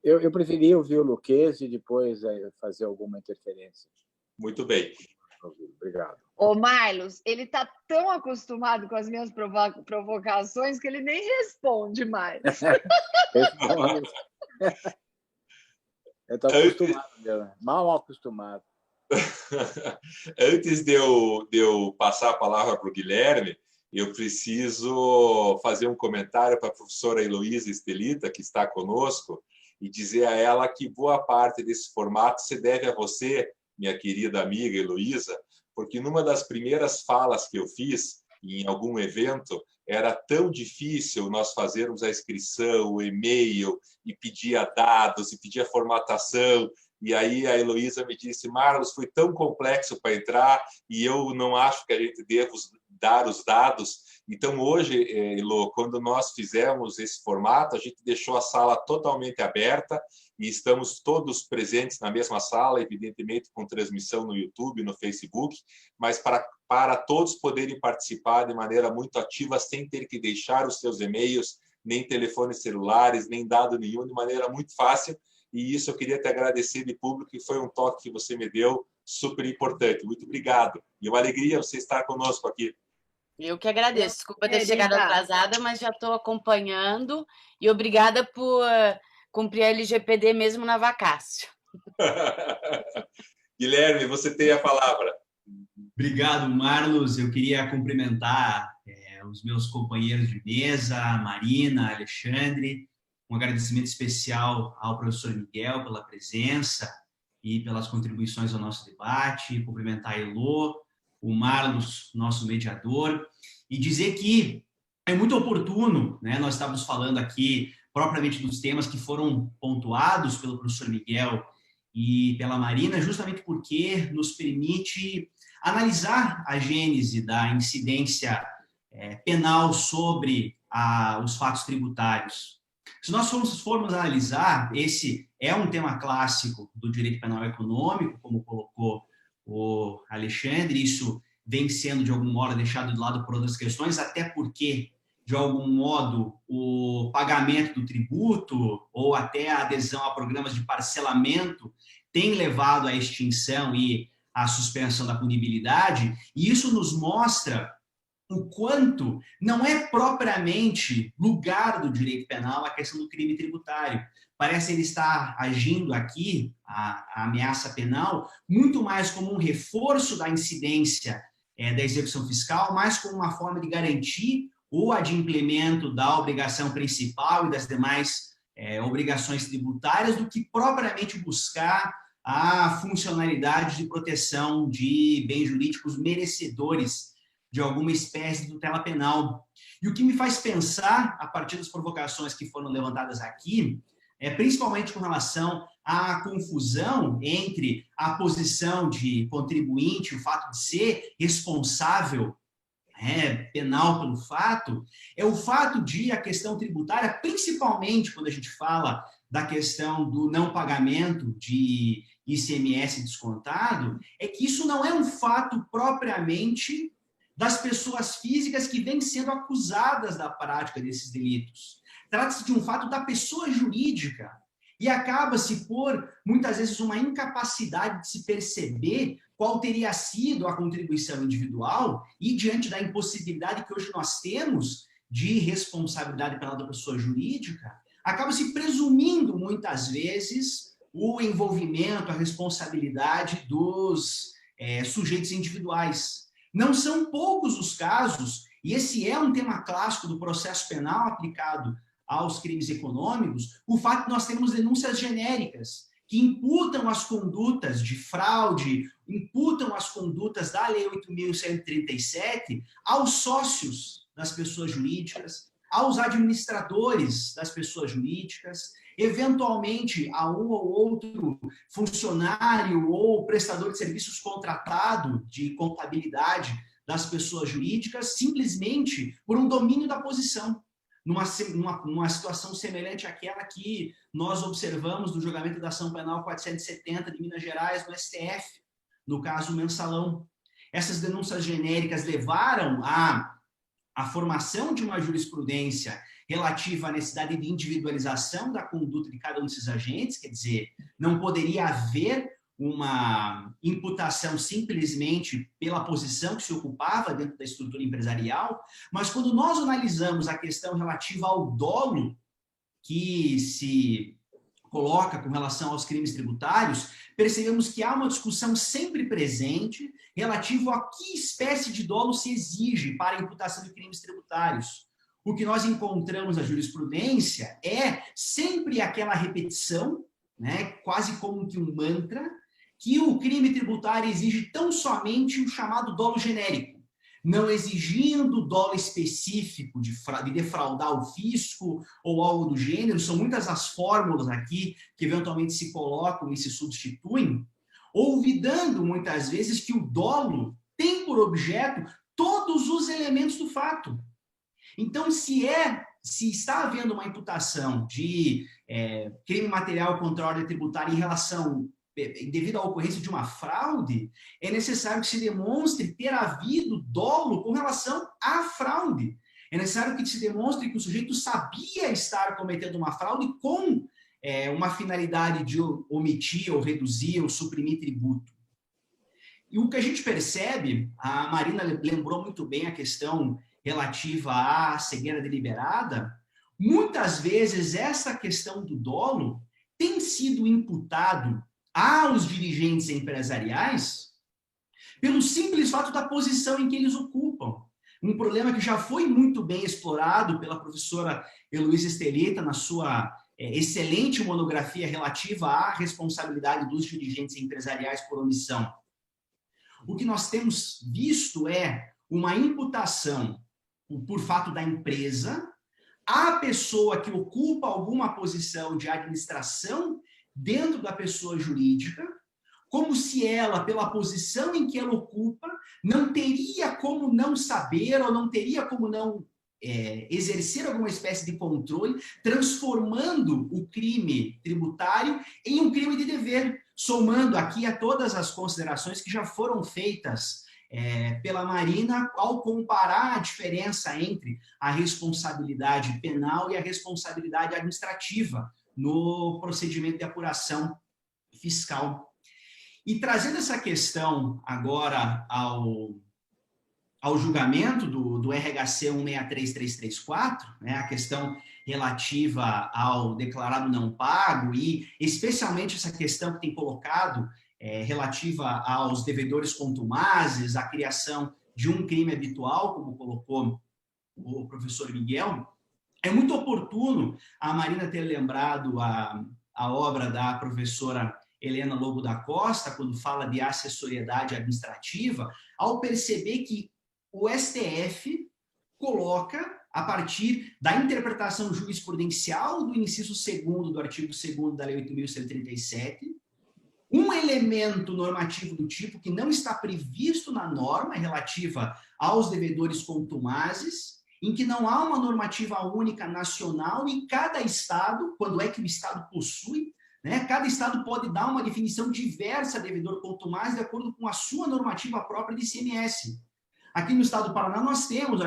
Speaker 3: Eu preferia ouvir o Luquez e depois fazer alguma interferência.
Speaker 1: Muito bem.
Speaker 3: Obrigado.
Speaker 5: Ô, Marlos, ele está tão acostumado com as minhas provocações que ele nem responde mais.
Speaker 3: Eu estou acostumado, mal acostumado.
Speaker 1: Antes de eu passar a palavra para o Guilherme, eu preciso fazer um comentário para a professora Heloísa Estelita, que está conosco, e dizer a ela que boa parte desse formato se deve a você, minha querida amiga Heloísa, porque numa das primeiras falas que eu fiz em algum evento, era tão difícil nós fazermos a inscrição, o e-mail, e pedia dados, e pedia formatação. E aí a Heloísa me disse, Marlos, foi tão complexo para entrar e eu não acho que a gente deva dar os dados. Então, hoje, Elo, quando nós fizemos esse formato, a gente deixou a sala totalmente aberta e estamos todos presentes na mesma sala, evidentemente com transmissão no YouTube, no Facebook, mas para todos poderem participar de maneira muito ativa, sem ter que deixar os seus e-mails, nem telefones celulares, nem dado nenhum, de maneira muito fácil. E isso eu queria te agradecer de público, que foi um toque que você me deu super importante. Muito obrigado. E uma alegria você estar conosco aqui.
Speaker 6: Eu que agradeço. Desculpa ter chegado atrasada, mas já estou acompanhando. E obrigada por cumprir a LGPD mesmo na vacácio.
Speaker 1: Guilherme, você tem a palavra.
Speaker 2: Obrigado, Marlos. Eu queria cumprimentar os meus companheiros de mesa, a Marina, Alexandre. Um agradecimento especial ao professor Miguel pela presença e pelas contribuições ao nosso debate. Cumprimentar a Elo, o Marlos, nosso mediador, e dizer que é muito oportuno, né? Nós estávamos falando aqui propriamente dos temas que foram pontuados pelo professor Miguel e pela Marina, justamente porque nos permite analisar a gênese da incidência penal sobre os fatos tributários. Se nós formos analisar, esse é um tema clássico do direito penal econômico, como colocou o Alexandre, isso vem sendo, de algum modo, deixado de lado por outras questões, até porque, de algum modo, o pagamento do tributo ou até a adesão a programas de parcelamento tem levado à extinção e à suspensão da punibilidade, e isso nos mostra o quanto não é propriamente lugar do direito penal a questão do crime tributário. Parece ele estar agindo aqui, a ameaça penal, muito mais como um reforço da incidência da execução fiscal, mais como uma forma de garantir o adimplemento da obrigação principal e das demais obrigações tributárias, do que propriamente buscar a funcionalidade de proteção de bens jurídicos merecedores de alguma espécie de tutela penal. E o que me faz pensar, a partir das provocações que foram levantadas aqui, principalmente com relação à confusão entre a posição de contribuinte, o fato de ser responsável penal pelo fato, é o fato de a questão tributária, principalmente quando a gente fala da questão do não pagamento de ICMS descontado, é que isso não é um fato propriamente das pessoas físicas que vêm sendo acusadas da prática desses delitos. Trata-se de um fato da pessoa jurídica e acaba-se por, muitas vezes, uma incapacidade de se perceber qual teria sido a contribuição individual e, diante da impossibilidade que hoje nós temos de responsabilidade penal da pessoa jurídica, acaba-se presumindo, muitas vezes, o envolvimento, a responsabilidade dos sujeitos individuais. Não são poucos os casos, e esse é um tema clássico do processo penal aplicado aos crimes econômicos, o fato de nós termos denúncias genéricas que imputam as condutas de fraude, imputam as condutas da Lei 8.137 aos sócios das pessoas jurídicas, aos administradores das pessoas jurídicas, eventualmente a um ou outro funcionário ou prestador de serviços contratado de contabilidade das pessoas jurídicas, simplesmente por um domínio da posição, numa situação semelhante àquela que nós observamos no julgamento da ação penal 470 de Minas Gerais, no STF, no caso Mensalão. Essas denúncias genéricas levaram à formação de uma jurisprudência relativa à necessidade de individualização da conduta de cada um desses agentes, quer dizer, não poderia haver uma imputação simplesmente pela posição que se ocupava dentro da estrutura empresarial, mas quando nós analisamos a questão relativa ao dolo que se coloca com relação aos crimes tributários, percebemos que há uma discussão sempre presente relativo a que espécie de dolo se exige para a imputação de crimes tributários. O que nós encontramos na jurisprudência é sempre aquela repetição, quase como que um mantra, que o crime tributário exige tão somente o chamado dolo genérico, não exigindo dolo específico de defraudar o fisco ou algo do gênero. São muitas as fórmulas aqui que eventualmente se colocam e se substituem, olvidando muitas vezes que o dolo tem por objeto todos os elementos do fato. Então, se está havendo uma imputação de crime material contra a ordem tributária em relação, devido à ocorrência de uma fraude, é necessário que se demonstre ter havido dolo com relação à fraude. É necessário que se demonstre que o sujeito sabia estar cometendo uma fraude com uma finalidade de omitir ou reduzir ou suprimir tributo. E o que a gente percebe, a Marina lembrou muito bem a questão relativa à cegueira deliberada, muitas vezes essa questão do dolo tem sido imputado aos dirigentes empresariais pelo simples fato da posição em que eles ocupam. Um problema que já foi muito bem explorado pela professora Heloísa Estelita na sua excelente monografia relativa à responsabilidade dos dirigentes empresariais por omissão. O que nós temos visto é uma imputação por fato da empresa à pessoa que ocupa alguma posição de administração dentro da pessoa jurídica, como se ela, pela posição em que ela ocupa, não teria como não saber ou não teria como não exercer alguma espécie de controle, transformando o crime tributário em um crime de dever, somando aqui a todas as considerações que já foram feitas pela Marina ao comparar a diferença entre a responsabilidade penal e a responsabilidade administrativa no procedimento de apuração fiscal. E trazendo essa questão agora ao julgamento do RHC 163334, né, a questão relativa ao declarado não pago e especialmente essa questão que tem colocado relativa aos devedores contumazes, a criação de um crime habitual, como colocou o professor Miguel, é muito oportuno a Marina ter lembrado a obra da professora Helena Lobo da Costa, quando fala de acessoriedade administrativa, ao perceber que o STF coloca, a partir da interpretação jurisprudencial do inciso 2º do artigo 2º da Lei 8.137, um elemento normativo do tipo que não está previsto na norma relativa aos devedores contumazes, em que não há uma normativa única nacional e cada estado, quando é que o estado possui, né, cada estado pode dar uma definição diversa a devedor contumaz de acordo com a sua normativa própria de ICMS. Aqui no estado do Paraná nós temos,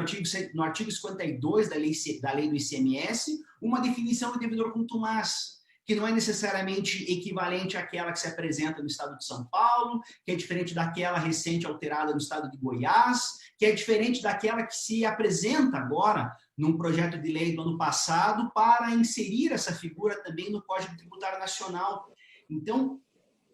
Speaker 2: no artigo 52 da lei do ICMS, uma definição de devedor contumaz, que não é necessariamente equivalente àquela que se apresenta no estado de São Paulo, que é diferente daquela recente alterada no estado de Goiás, que é diferente daquela que se apresenta agora num projeto de lei do ano passado para inserir essa figura também no Código Tributário Nacional. Então,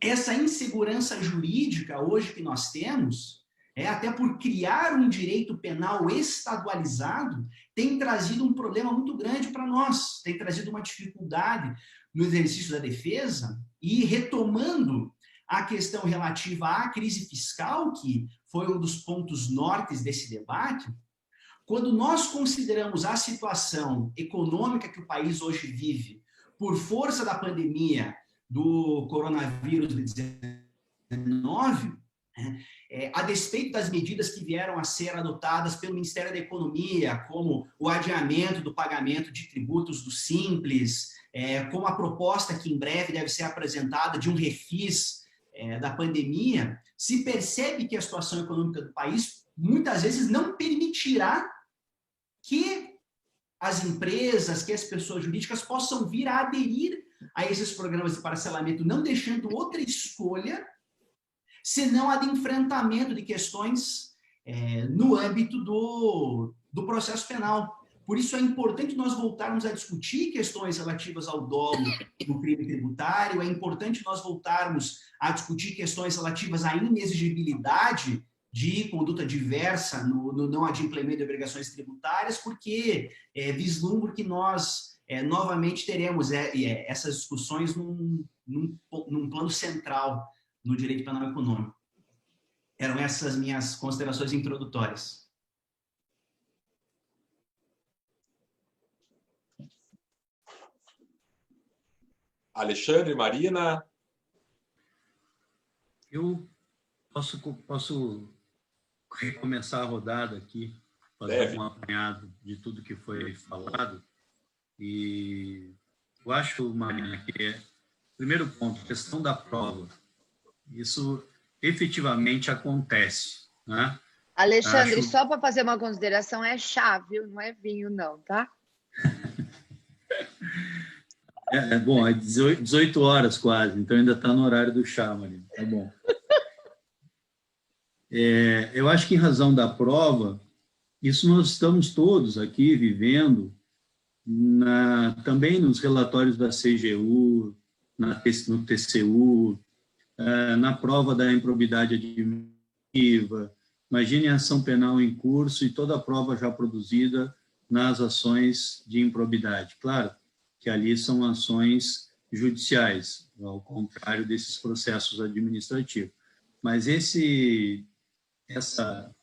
Speaker 2: essa insegurança jurídica hoje que nós temos, até por criar um direito penal estadualizado, tem trazido um problema muito grande para nós, tem trazido uma dificuldade no exercício da defesa e retomando a questão relativa à crise fiscal, que foi um dos pontos nortes desse debate. Quando nós consideramos a situação econômica que o país hoje vive, por força da pandemia do coronavírus 19, a despeito das medidas que vieram a ser adotadas pelo Ministério da Economia, como o adiamento do pagamento de tributos do Simples, como a proposta que em breve deve ser apresentada de um refis da pandemia, se percebe que a situação econômica do país muitas vezes não permitirá que as empresas, que as pessoas jurídicas possam vir a aderir a esses programas de parcelamento, não deixando outra escolha senão a de enfrentamento de questões no âmbito do processo penal. Por isso é importante nós voltarmos a discutir questões relativas ao dolo no crime tributário, é importante nós voltarmos a discutir questões relativas à inexigibilidade de conduta diversa no não adimplemento de obrigações tributárias, porque vislumbro que nós novamente teremos essas discussões num plano central no direito penal econômico. Eram essas minhas considerações introdutórias.
Speaker 1: Alexandre, Marina?
Speaker 4: Eu posso recomeçar a rodada aqui, fazer um apanhado de tudo que foi falado. E eu acho, Marina, que primeiro ponto, questão da prova. Isso efetivamente acontece, né?
Speaker 5: Alexandre, só para fazer uma consideração, é chá, viu? Não é vinho, não, tá?
Speaker 4: Bom, é 18 horas quase, então ainda está no horário do chá, Marina. Tá bom. Eu acho que em razão da prova, isso nós estamos todos aqui vivendo também nos relatórios da CGU, no TCU, na prova da improbidade administrativa. Imagine a ação penal em curso e toda a prova já produzida nas ações de improbidade. Claro que ali são ações judiciais, ao contrário desses processos administrativos. Mas essa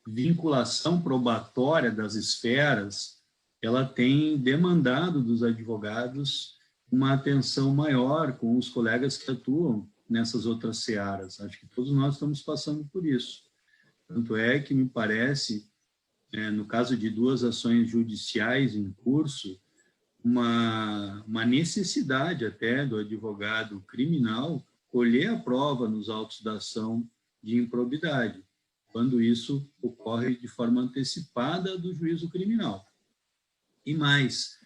Speaker 4: vinculação probatória das esferas, ela tem demandado dos advogados uma atenção maior com os colegas que atuam nessas outras searas. Acho que todos nós estamos passando por isso. Tanto é que me parece no caso de 2 ações judiciais em curso, uma necessidade até do advogado criminal colher a prova nos autos da ação de improbidade, quando isso ocorre de forma antecipada do juízo criminal. E mais,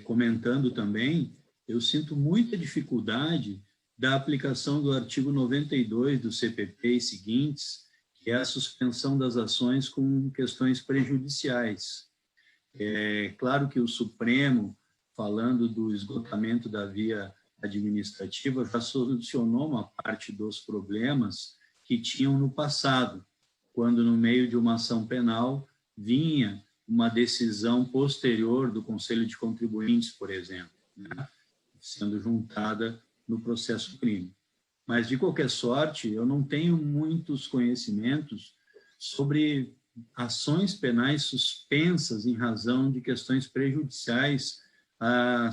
Speaker 4: comentando também, eu sinto muita dificuldade da aplicação do artigo 92 do CPP e seguintes, que é a suspensão das ações com questões prejudiciais. É claro que o Supremo, falando do esgotamento da via administrativa, já solucionou uma parte dos problemas que tinham no passado, quando no meio de uma ação penal vinha uma decisão posterior do Conselho de Contribuintes, por exemplo, né, sendo juntada no processo crime. Mas, de qualquer sorte, eu não tenho muitos conhecimentos sobre ações penais suspensas em razão de questões prejudiciais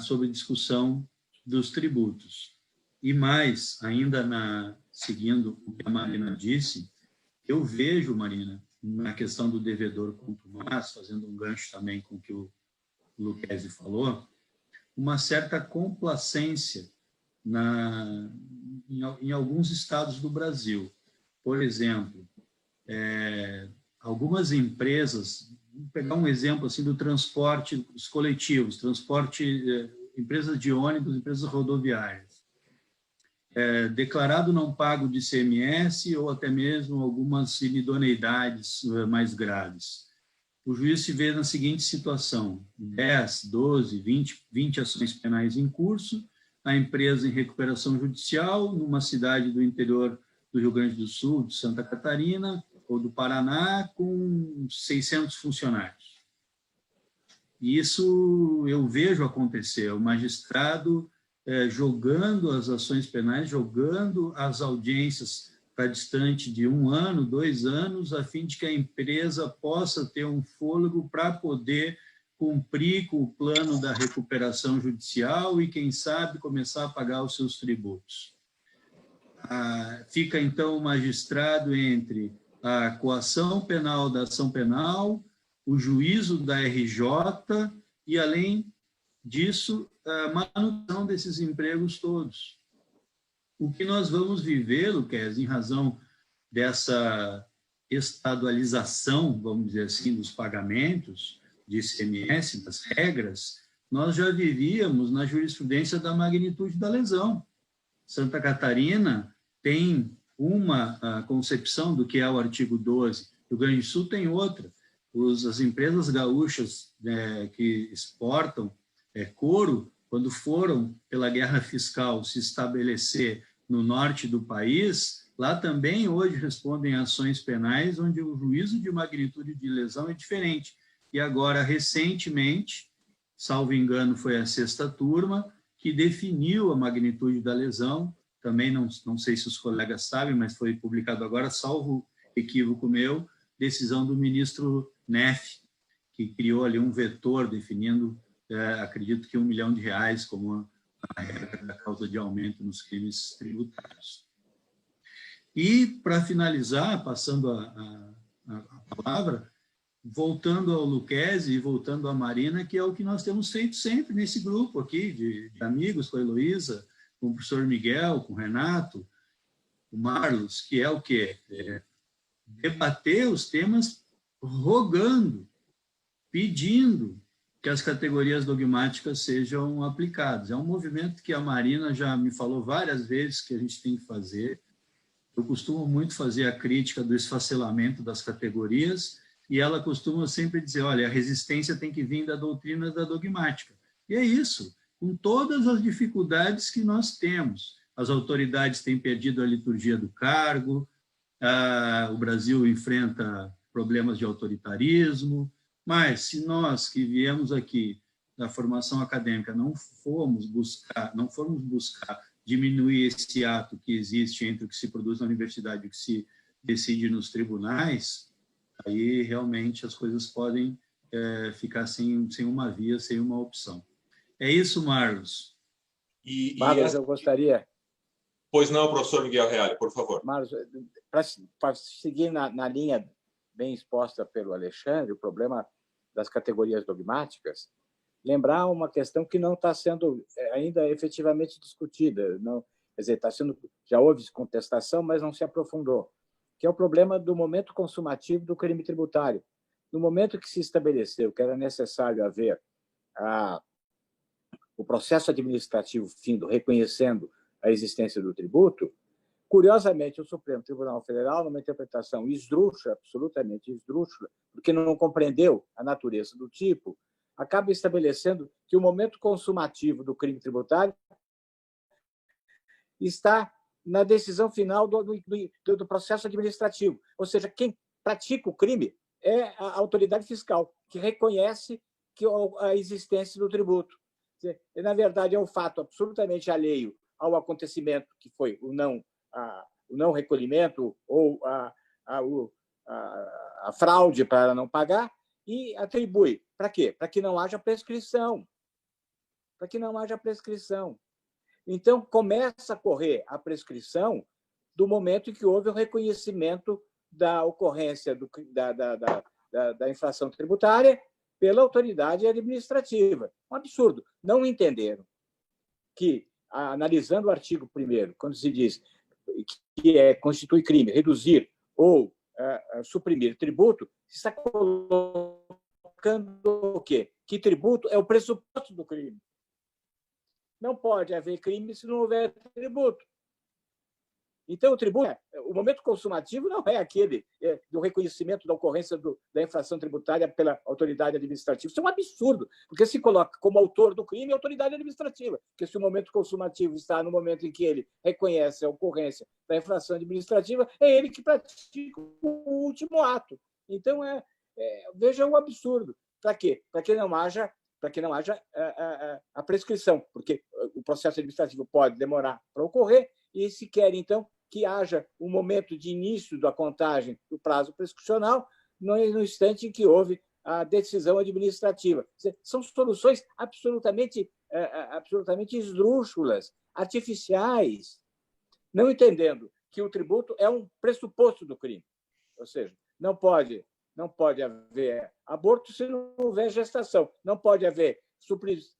Speaker 4: sobre discussão dos tributos. E mais, ainda seguindo o que a Marina disse, eu vejo, Marina, na questão do devedor contumaz, fazendo um gancho também com o que o Lucchesi falou, uma certa complacência em alguns estados do Brasil. Por exemplo, algumas empresas, vamos pegar um exemplo assim do transporte, os coletivos, empresas de ônibus, empresas rodoviárias, declarado não pago de ICMS ou até mesmo algumas inidoneidades mais graves. O juiz se vê na seguinte situação: 10, 12, 20 ações penais em curso, a empresa em recuperação judicial, numa cidade do interior do Rio Grande do Sul, de Santa Catarina ou do Paraná, com 600 funcionários. E isso eu vejo acontecer, o magistrado jogando as ações penais, jogando as audiências para distante de 1 ano, 2 anos, a fim de que a empresa possa ter um fôlego para poder cumprir com o plano da recuperação judicial e, quem sabe, começar a pagar os seus tributos. Fica, então, o magistrado entre a coação penal da ação penal, o juízo da RJ e, além disso, a manutenção desses empregos todos. O que nós vamos viver, Lucchesi, em razão dessa estadualização, vamos dizer assim, dos pagamentos de ICMS, das regras, nós já vivíamos na jurisprudência da magnitude da lesão. Santa Catarina tem uma concepção do que é o artigo 12, o Rio Grande do Sul tem outra. As empresas gaúchas que exportam couro, quando foram pela guerra fiscal se estabelecer no norte do país, lá também hoje respondem a ações penais onde o juízo de magnitude de lesão é diferente. E agora, recentemente, salvo engano, foi a 6ª turma que definiu a magnitude da lesão. Também não sei se os colegas sabem, mas foi publicado agora, salvo equívoco meu, decisão do ministro Neff, que criou ali um vetor definindo, acredito que R$1 milhão como a regra da causa de aumento nos crimes tributários. E, para finalizar, passando a palavra, voltando ao Lucchesi e voltando à Marina, que é o que nós temos feito sempre nesse grupo aqui de amigos, com a Heloísa, com o professor Miguel, com o Renato, o Marlos, que é o quê? Debater os temas rogando, pedindo que as categorias dogmáticas sejam aplicadas. É um movimento que a Marina já me falou várias vezes que a gente tem que fazer. Eu costumo muito fazer a crítica do esfacelamento das categorias e ela costuma sempre dizer, olha, a resistência tem que vir da doutrina da dogmática. E é isso, com todas as dificuldades que nós temos. As autoridades têm perdido a liturgia do cargo, o Brasil enfrenta problemas de autoritarismo, mas se nós que viemos aqui da formação acadêmica não formos buscar diminuir esse ato que existe entre o que se produz na universidade e o que se decide nos tribunais, aí realmente as coisas podem ficar sem uma via, sem uma opção. É isso, Marlos.
Speaker 3: Marlos, eu gostaria...
Speaker 1: Pois não, professor Miguel Reale, por favor.
Speaker 3: Marlos, para seguir na linha bem exposta pelo Alexandre, o problema das categorias dogmáticas, lembrar uma questão que não está sendo ainda efetivamente discutida. Não, quer dizer, já houve contestação, mas não se aprofundou, que é o problema do momento consumativo do crime tributário. No momento que se estabeleceu que era necessário haver o processo administrativo findo, reconhecendo a existência do tributo, curiosamente, o Supremo Tribunal Federal, numa interpretação esdrúxula, absolutamente esdrúxula, porque não compreendeu a natureza do tipo, acaba estabelecendo que o momento consumativo do crime tributário está na decisão final do processo administrativo. Ou seja, quem pratica o crime é a autoridade fiscal, que reconhece a existência do tributo. Na verdade, é um fato absolutamente alheio ao acontecimento que foi o não recolhimento ou a fraude para não pagar, e atribui. Para quê? Para que não haja prescrição. Para que não haja prescrição. Então, começa a correr a prescrição do momento em que houve o reconhecimento da ocorrência da infração tributária pela autoridade administrativa. Um absurdo. Não entenderam que, analisando o artigo 1º, quando se diz que constitui crime reduzir ou suprimir tributo, se está colocando o quê? Que tributo é o pressuposto do crime. Não pode haver crime se não houver tributo. Então, o momento consumativo não é aquele do reconhecimento da ocorrência da infração tributária pela autoridade administrativa. Isso é um absurdo, porque se coloca como autor do crime a autoridade administrativa, porque se o momento consumativo está no momento em que ele reconhece a ocorrência da infração administrativa, é ele que pratica o último ato. Então, veja o absurdo. Para quê? Para que não haja a prescrição, porque o processo administrativo pode demorar para ocorrer, e se quer, então, que haja um momento de início da contagem do prazo prescricional no instante em que houve a decisão administrativa. São soluções absolutamente esdrúxulas, artificiais, não entendendo que o tributo é um pressuposto do crime. Ou seja, não pode haver aborto se não houver gestação, não pode haver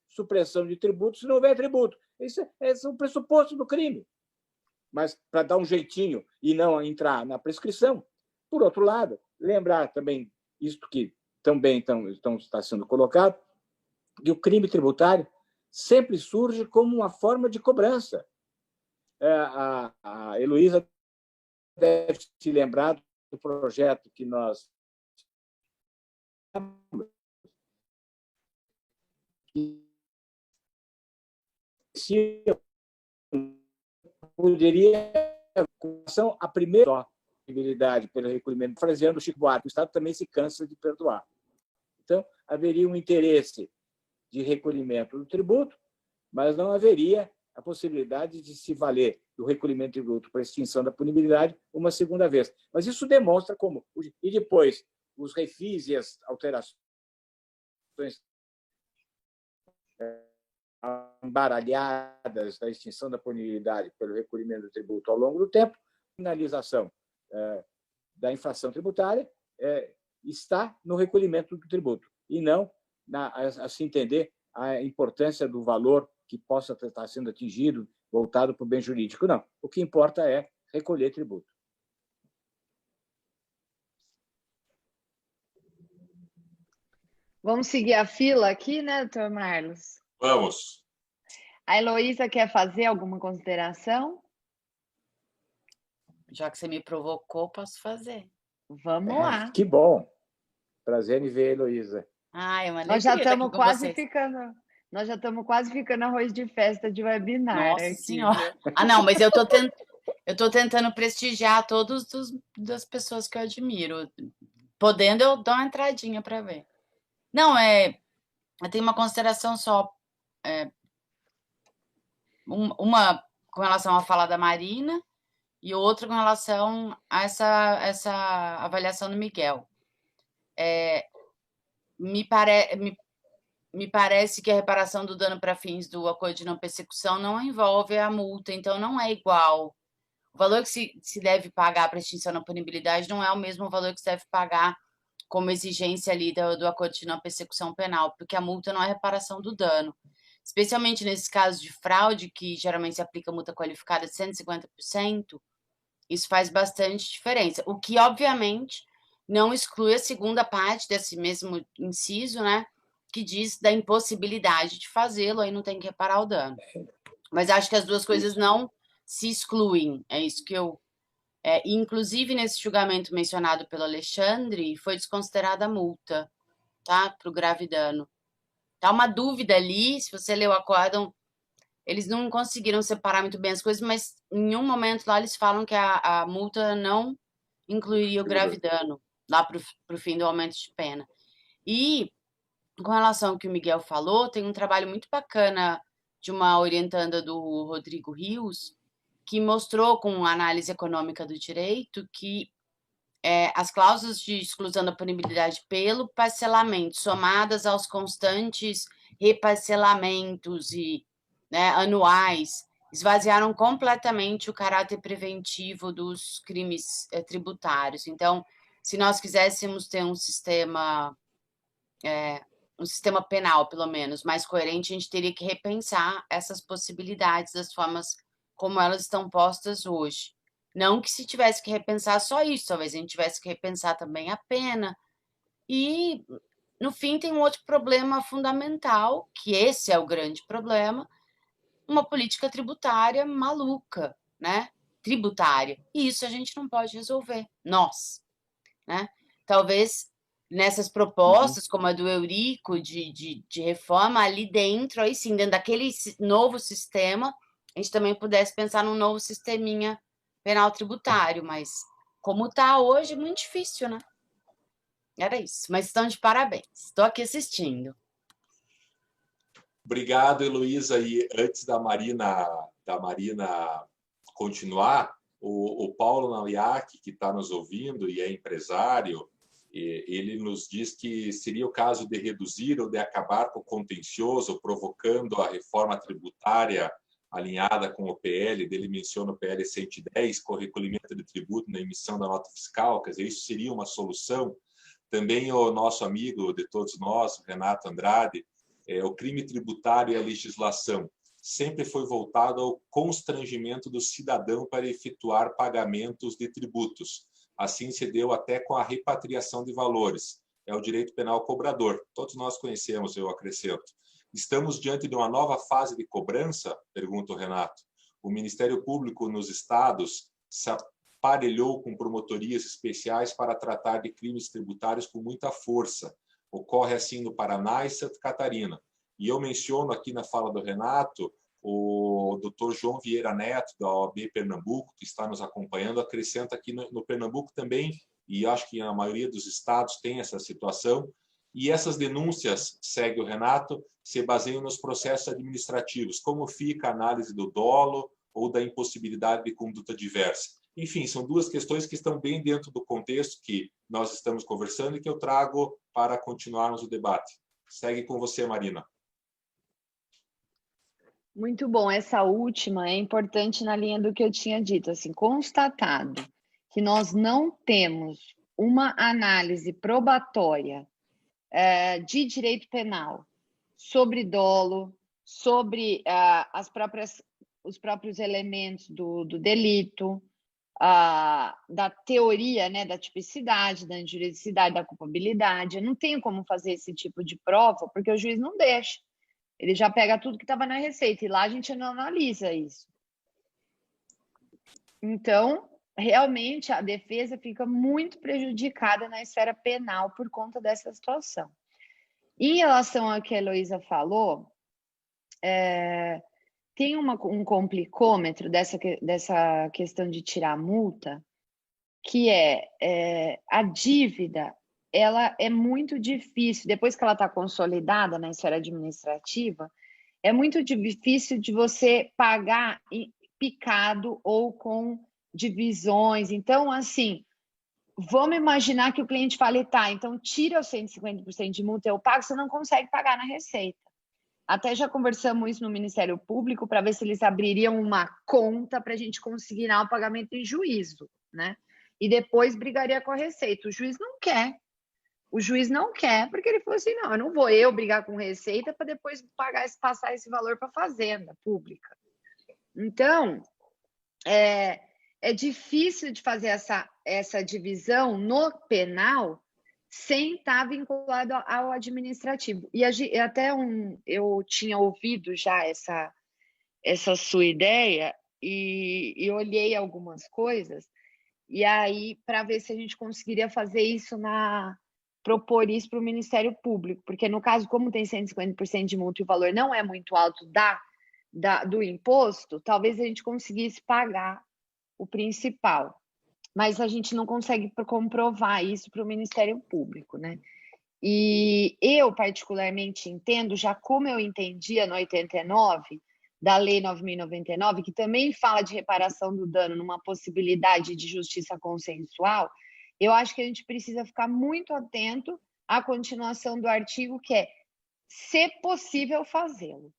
Speaker 3: supressão de tributo se não houver tributo. Isso é um pressuposto do crime. Mas para dar um jeitinho e não entrar na prescrição. Por outro lado, lembrar também isto que também está sendo colocado, que o crime tributário sempre surge como uma forma de cobrança. A Heloísa deve se lembrar do projeto que nós poderia, com relação à primeira possibilidade pelo recolhimento, fraseando o Chico Buarque, o Estado também se cansa de perdoar. Então, haveria um interesse de recolhimento do tributo, mas não haveria a possibilidade de se valer do recolhimento do tributo para extinção da punibilidade uma segunda vez. Mas isso demonstra como... E depois, os refis e as alterações embaralhadas da extinção da punibilidade pelo recolhimento do tributo ao longo do tempo, a finalização da infração tributária está no recolhimento do tributo, e não a se entender a importância do valor que possa estar sendo atingido, voltado para o bem jurídico. Não. O que importa é recolher tributo.
Speaker 5: Vamos seguir a fila aqui, né, doutor Marlos?
Speaker 1: Vamos.
Speaker 5: A Heloísa quer fazer alguma consideração?
Speaker 6: Já que você me provocou, posso fazer.
Speaker 5: Vamos lá.
Speaker 3: Que bom. Prazer em ver a Heloísa.
Speaker 6: É uma
Speaker 5: Nós já estamos quase ficando... Nós já estamos quase ficando arroz de festa de webinar.
Speaker 6: Nossa Senhora. Não, mas eu tô tentando prestigiar todas das pessoas que eu admiro. Podendo, eu dou uma entradinha para ver. Não, eu tenho uma consideração só. Uma com relação à fala da Marina e outra com relação a essa avaliação do Miguel. Me parece que a reparação do dano para fins do acordo de não persecução não envolve a multa, então não é igual o valor que se deve pagar para extinção da punibilidade não é o mesmo valor que se deve pagar como exigência ali do acordo de não persecução penal, porque a multa não é reparação do dano. Especialmente nesses casos de fraude, que geralmente se aplica multa qualificada de 150%, isso faz bastante diferença. O que, obviamente, não exclui a segunda parte desse mesmo inciso, né? Que diz da impossibilidade de fazê-lo, aí não tem que reparar o dano. Mas acho que as duas coisas não se excluem. É isso que eu... inclusive, nesse julgamento mencionado pelo Alexandre, foi desconsiderada a multa, tá? Para o grave dano. Tá uma dúvida ali, se você leu o acórdão, eles não conseguiram separar muito bem as coisas, mas em um momento lá eles falam que a multa não incluiria o grave dano, lá para o fim do aumento de pena. E, com relação ao que o Miguel falou, tem um trabalho muito bacana de uma orientanda do Rodrigo Rios, que mostrou com análise econômica do direito que as cláusulas de exclusão da punibilidade pelo parcelamento, somadas aos constantes reparcelamentos anuais, esvaziaram completamente o caráter preventivo dos crimes tributários. Então, se nós quiséssemos ter um sistema penal, pelo menos, mais coerente, a gente teria que repensar essas possibilidades das formas como elas estão postas hoje. Não que se tivesse que repensar só isso, talvez a gente tivesse que repensar também a pena. E, no fim, tem um outro problema fundamental, que esse é o grande problema, uma política tributária maluca, né? Tributária. E isso a gente não pode resolver, nós, né? Talvez nessas propostas, como a do Eurico, de reforma, ali dentro, aí sim, dentro daquele novo sistema, a gente também pudesse pensar num novo sisteminha penal tributário, mas como está hoje, é muito difícil, né? Era isso, mas estão de parabéns. Estou aqui assistindo.
Speaker 1: Obrigado, Heloísa. E antes da Marina continuar, o Paulo Naliak, que está nos ouvindo e é empresário, ele nos diz que seria o caso de reduzir ou de acabar com o contencioso, provocando a reforma tributária alinhada com o PL, dele menciona o PL 110, com o recolhimento de tributo na emissão da nota fiscal, quer dizer, isso seria uma solução. Também o nosso amigo de todos nós, Renato Andrade, o crime tributário e a legislação sempre foi voltado ao constrangimento do cidadão para efetuar pagamentos de tributos. Assim se deu até com a repatriação de valores. É o direito penal cobrador. Todos nós conhecemos, eu acrescento. Estamos diante de uma nova fase de cobrança? Pergunta o Renato. O Ministério Público nos estados se aparelhou com promotorias especiais para tratar de crimes tributários com muita força. Ocorre assim no Paraná e Santa Catarina. E eu menciono aqui na fala do Renato o Dr. João Vieira Neto, da OAB Pernambuco, que está nos acompanhando, acrescenta aqui no Pernambuco também, e acho que a maioria dos estados tem essa situação, e essas denúncias, segue o Renato, se baseiam nos processos administrativos, como fica a análise do dolo ou da impossibilidade de conduta diversa. Enfim, são duas questões que estão bem dentro do contexto que nós estamos conversando e que eu trago para continuarmos o debate. Segue com você, Marina.
Speaker 5: Muito bom. Essa última é importante na linha do que eu tinha dito. Assim, constatado que nós não temos uma análise probatória de direito penal sobre dolo, sobre os próprios elementos do delito, da teoria, né, da tipicidade, da injuridicidade, da culpabilidade. Eu não tenho como fazer esse tipo de prova, porque o juiz não deixa. Ele já pega tudo que estava na receita, e lá a gente não analisa isso. Então, realmente, a defesa fica muito prejudicada na esfera penal por conta dessa situação. Em relação ao que a Heloísa falou, tem um complicômetro dessa questão de tirar a multa, que a dívida, ela é muito difícil, depois que ela está consolidada na esfera administrativa, é muito difícil de você pagar picado ou com divisões. Então, assim, vamos imaginar que o cliente fale, tá, então tira os 150% de multa, eu pago, você não consegue pagar na receita. até já conversamos isso no Ministério Público para ver se eles abririam uma conta para a gente consignar o pagamento em juízo, né? E depois brigaria com a Receita. O juiz não quer. O juiz não quer, porque ele falou assim, não, eu não vou brigar com Receita para depois passar esse valor para a Fazenda Pública. Então, é difícil de fazer essa divisão no penal sem estar vinculado ao administrativo. E até eu tinha ouvido já essa sua ideia e olhei algumas coisas, e aí para ver se a gente conseguiria fazer isso propor isso para o Ministério Público, porque no caso, como tem 150% de multa e o valor não é muito alto do imposto, talvez a gente conseguisse pagar o principal, mas a gente não consegue comprovar isso para o Ministério Público, né? E eu, particularmente, entendo, já como eu entendia no 89, da Lei 9.099, que também fala de reparação do dano numa possibilidade de justiça consensual, eu acho que a gente precisa ficar muito atento à continuação do artigo, que é se possível fazê-lo,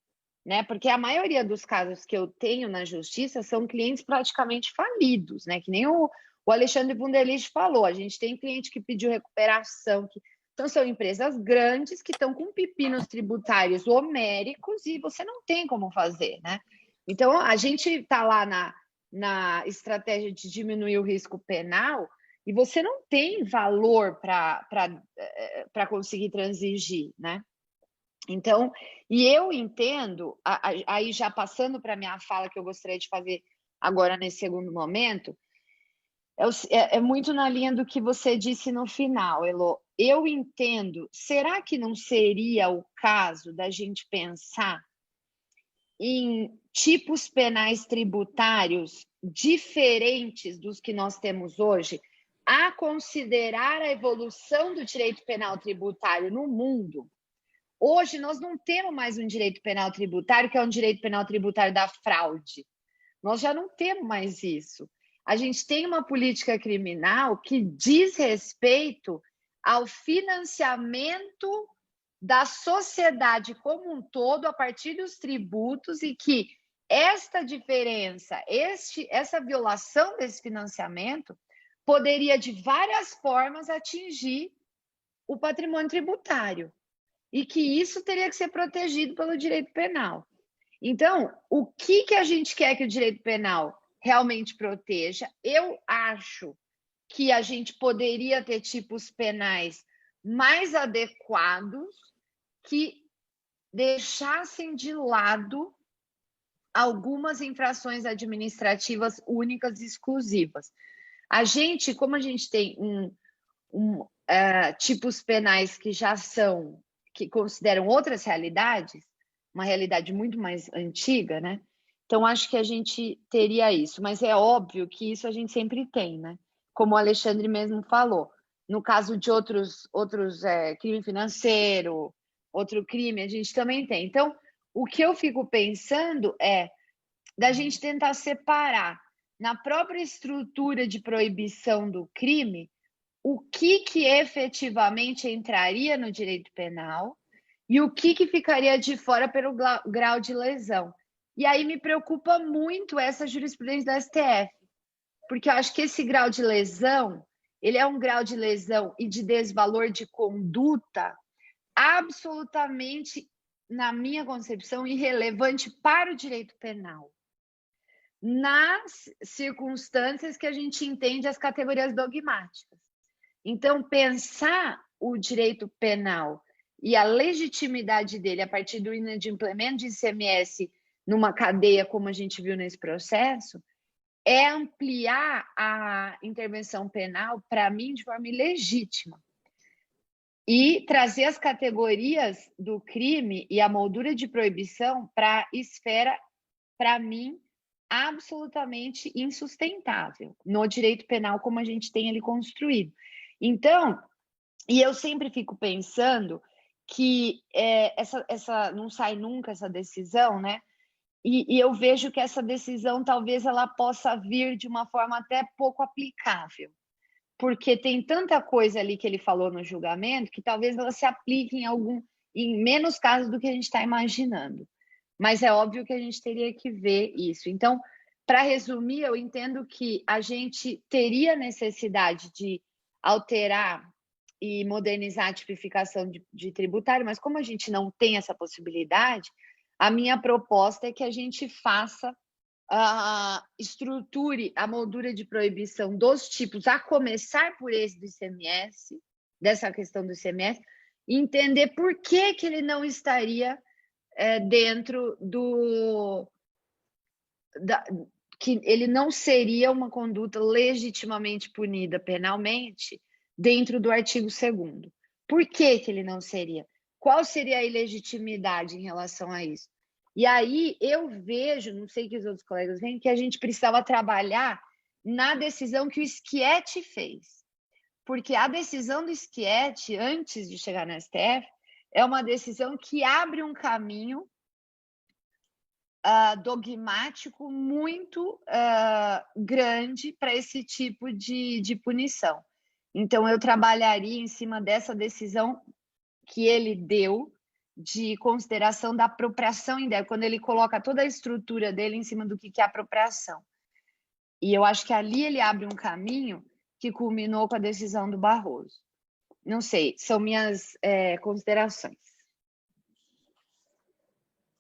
Speaker 5: né? Porque a maioria dos casos que eu tenho na justiça são clientes praticamente falidos, né? Que nem o Alexandre Wunderlich falou, a gente tem cliente que pediu recuperação, então são empresas grandes que estão com pepinos tributários homéricos e você não tem como fazer, né? Então, a gente está lá na estratégia de diminuir o risco penal e você não tem valor para conseguir transigir, né? Então, e eu entendo, aí já passando para a minha fala que eu gostaria de fazer agora nesse segundo momento, é muito na linha do que você disse no final, Elô. Eu entendo, será que não seria o caso da gente pensar em tipos penais tributários diferentes dos que nós temos hoje, a considerar a evolução do direito penal tributário no mundo? Hoje, nós não temos mais um direito penal tributário, que é um direito penal tributário da fraude. Nós já não temos mais isso. A gente tem uma política criminal que diz respeito ao financiamento da sociedade como um todo a partir dos tributos e que esta diferença, essa violação desse financiamento poderia de várias formas atingir o patrimônio tributário e que isso teria que ser protegido pelo direito penal. Então, o que a gente quer que o direito penal realmente proteja? Eu acho que a gente poderia ter tipos penais mais adequados que deixassem de lado algumas infrações administrativas únicas e exclusivas. A gente, como a gente tem tipos penais que já são, que consideram outras realidades, uma realidade muito mais antiga, né? Então, acho que a gente teria isso, mas é óbvio que isso a gente sempre tem, né? Como o Alexandre mesmo falou, no caso de outros crime financeiro, outro crime, a gente também tem. Então, o que eu fico pensando é da gente tentar separar na própria estrutura de proibição do crime o que efetivamente entraria no direito penal e o que ficaria de fora pelo grau de lesão. E aí me preocupa muito essa jurisprudência da STF, porque eu acho que esse grau de lesão, ele é um grau de lesão e de desvalor de conduta absolutamente, na minha concepção, irrelevante para o direito penal, nas circunstâncias que a gente entende as categorias dogmáticas. Então, pensar o direito penal e a legitimidade dele a partir do inadimplemento de ICMS numa cadeia, como a gente viu nesse processo, é ampliar a intervenção penal, para mim, de forma ilegítima. E trazer as categorias do crime e a moldura de proibição para a esfera, para mim, absolutamente insustentável no direito penal como a gente tem ele construído. Então, e eu sempre fico pensando que essa não sai nunca essa decisão, né? E eu vejo que essa decisão talvez ela possa vir de uma forma até pouco aplicável, porque tem tanta coisa ali que ele falou no julgamento que talvez ela se aplique em menos casos do que a gente está imaginando. Mas é óbvio que a gente teria que ver isso. Então, para resumir, eu entendo que a gente teria necessidade de alterar e modernizar a tipificação de tributário, mas como a gente não tem essa possibilidade, a minha proposta é que a gente faça, estruture a moldura de proibição dos tipos, a começar por esse do ICMS, dessa questão do ICMS, e entender por que ele não estaria dentro que ele não seria uma conduta legitimamente punida penalmente dentro do artigo 2º. Por que ele não seria? Qual seria a ilegitimidade em relação a isso? E aí eu vejo, não sei que os outros colegas veem, que a gente precisava trabalhar na decisão que o Schietti fez. Porque a decisão do Schietti, antes de chegar no STF, é uma decisão que abre um caminho dogmático muito grande para esse tipo de punição. Então, eu trabalharia em cima dessa decisão que ele deu de consideração da apropriação indébita, quando ele coloca toda a estrutura dele em cima do que é apropriação. E eu acho que ali ele abre um caminho que culminou com a decisão do Barroso. Não sei, são minhas considerações.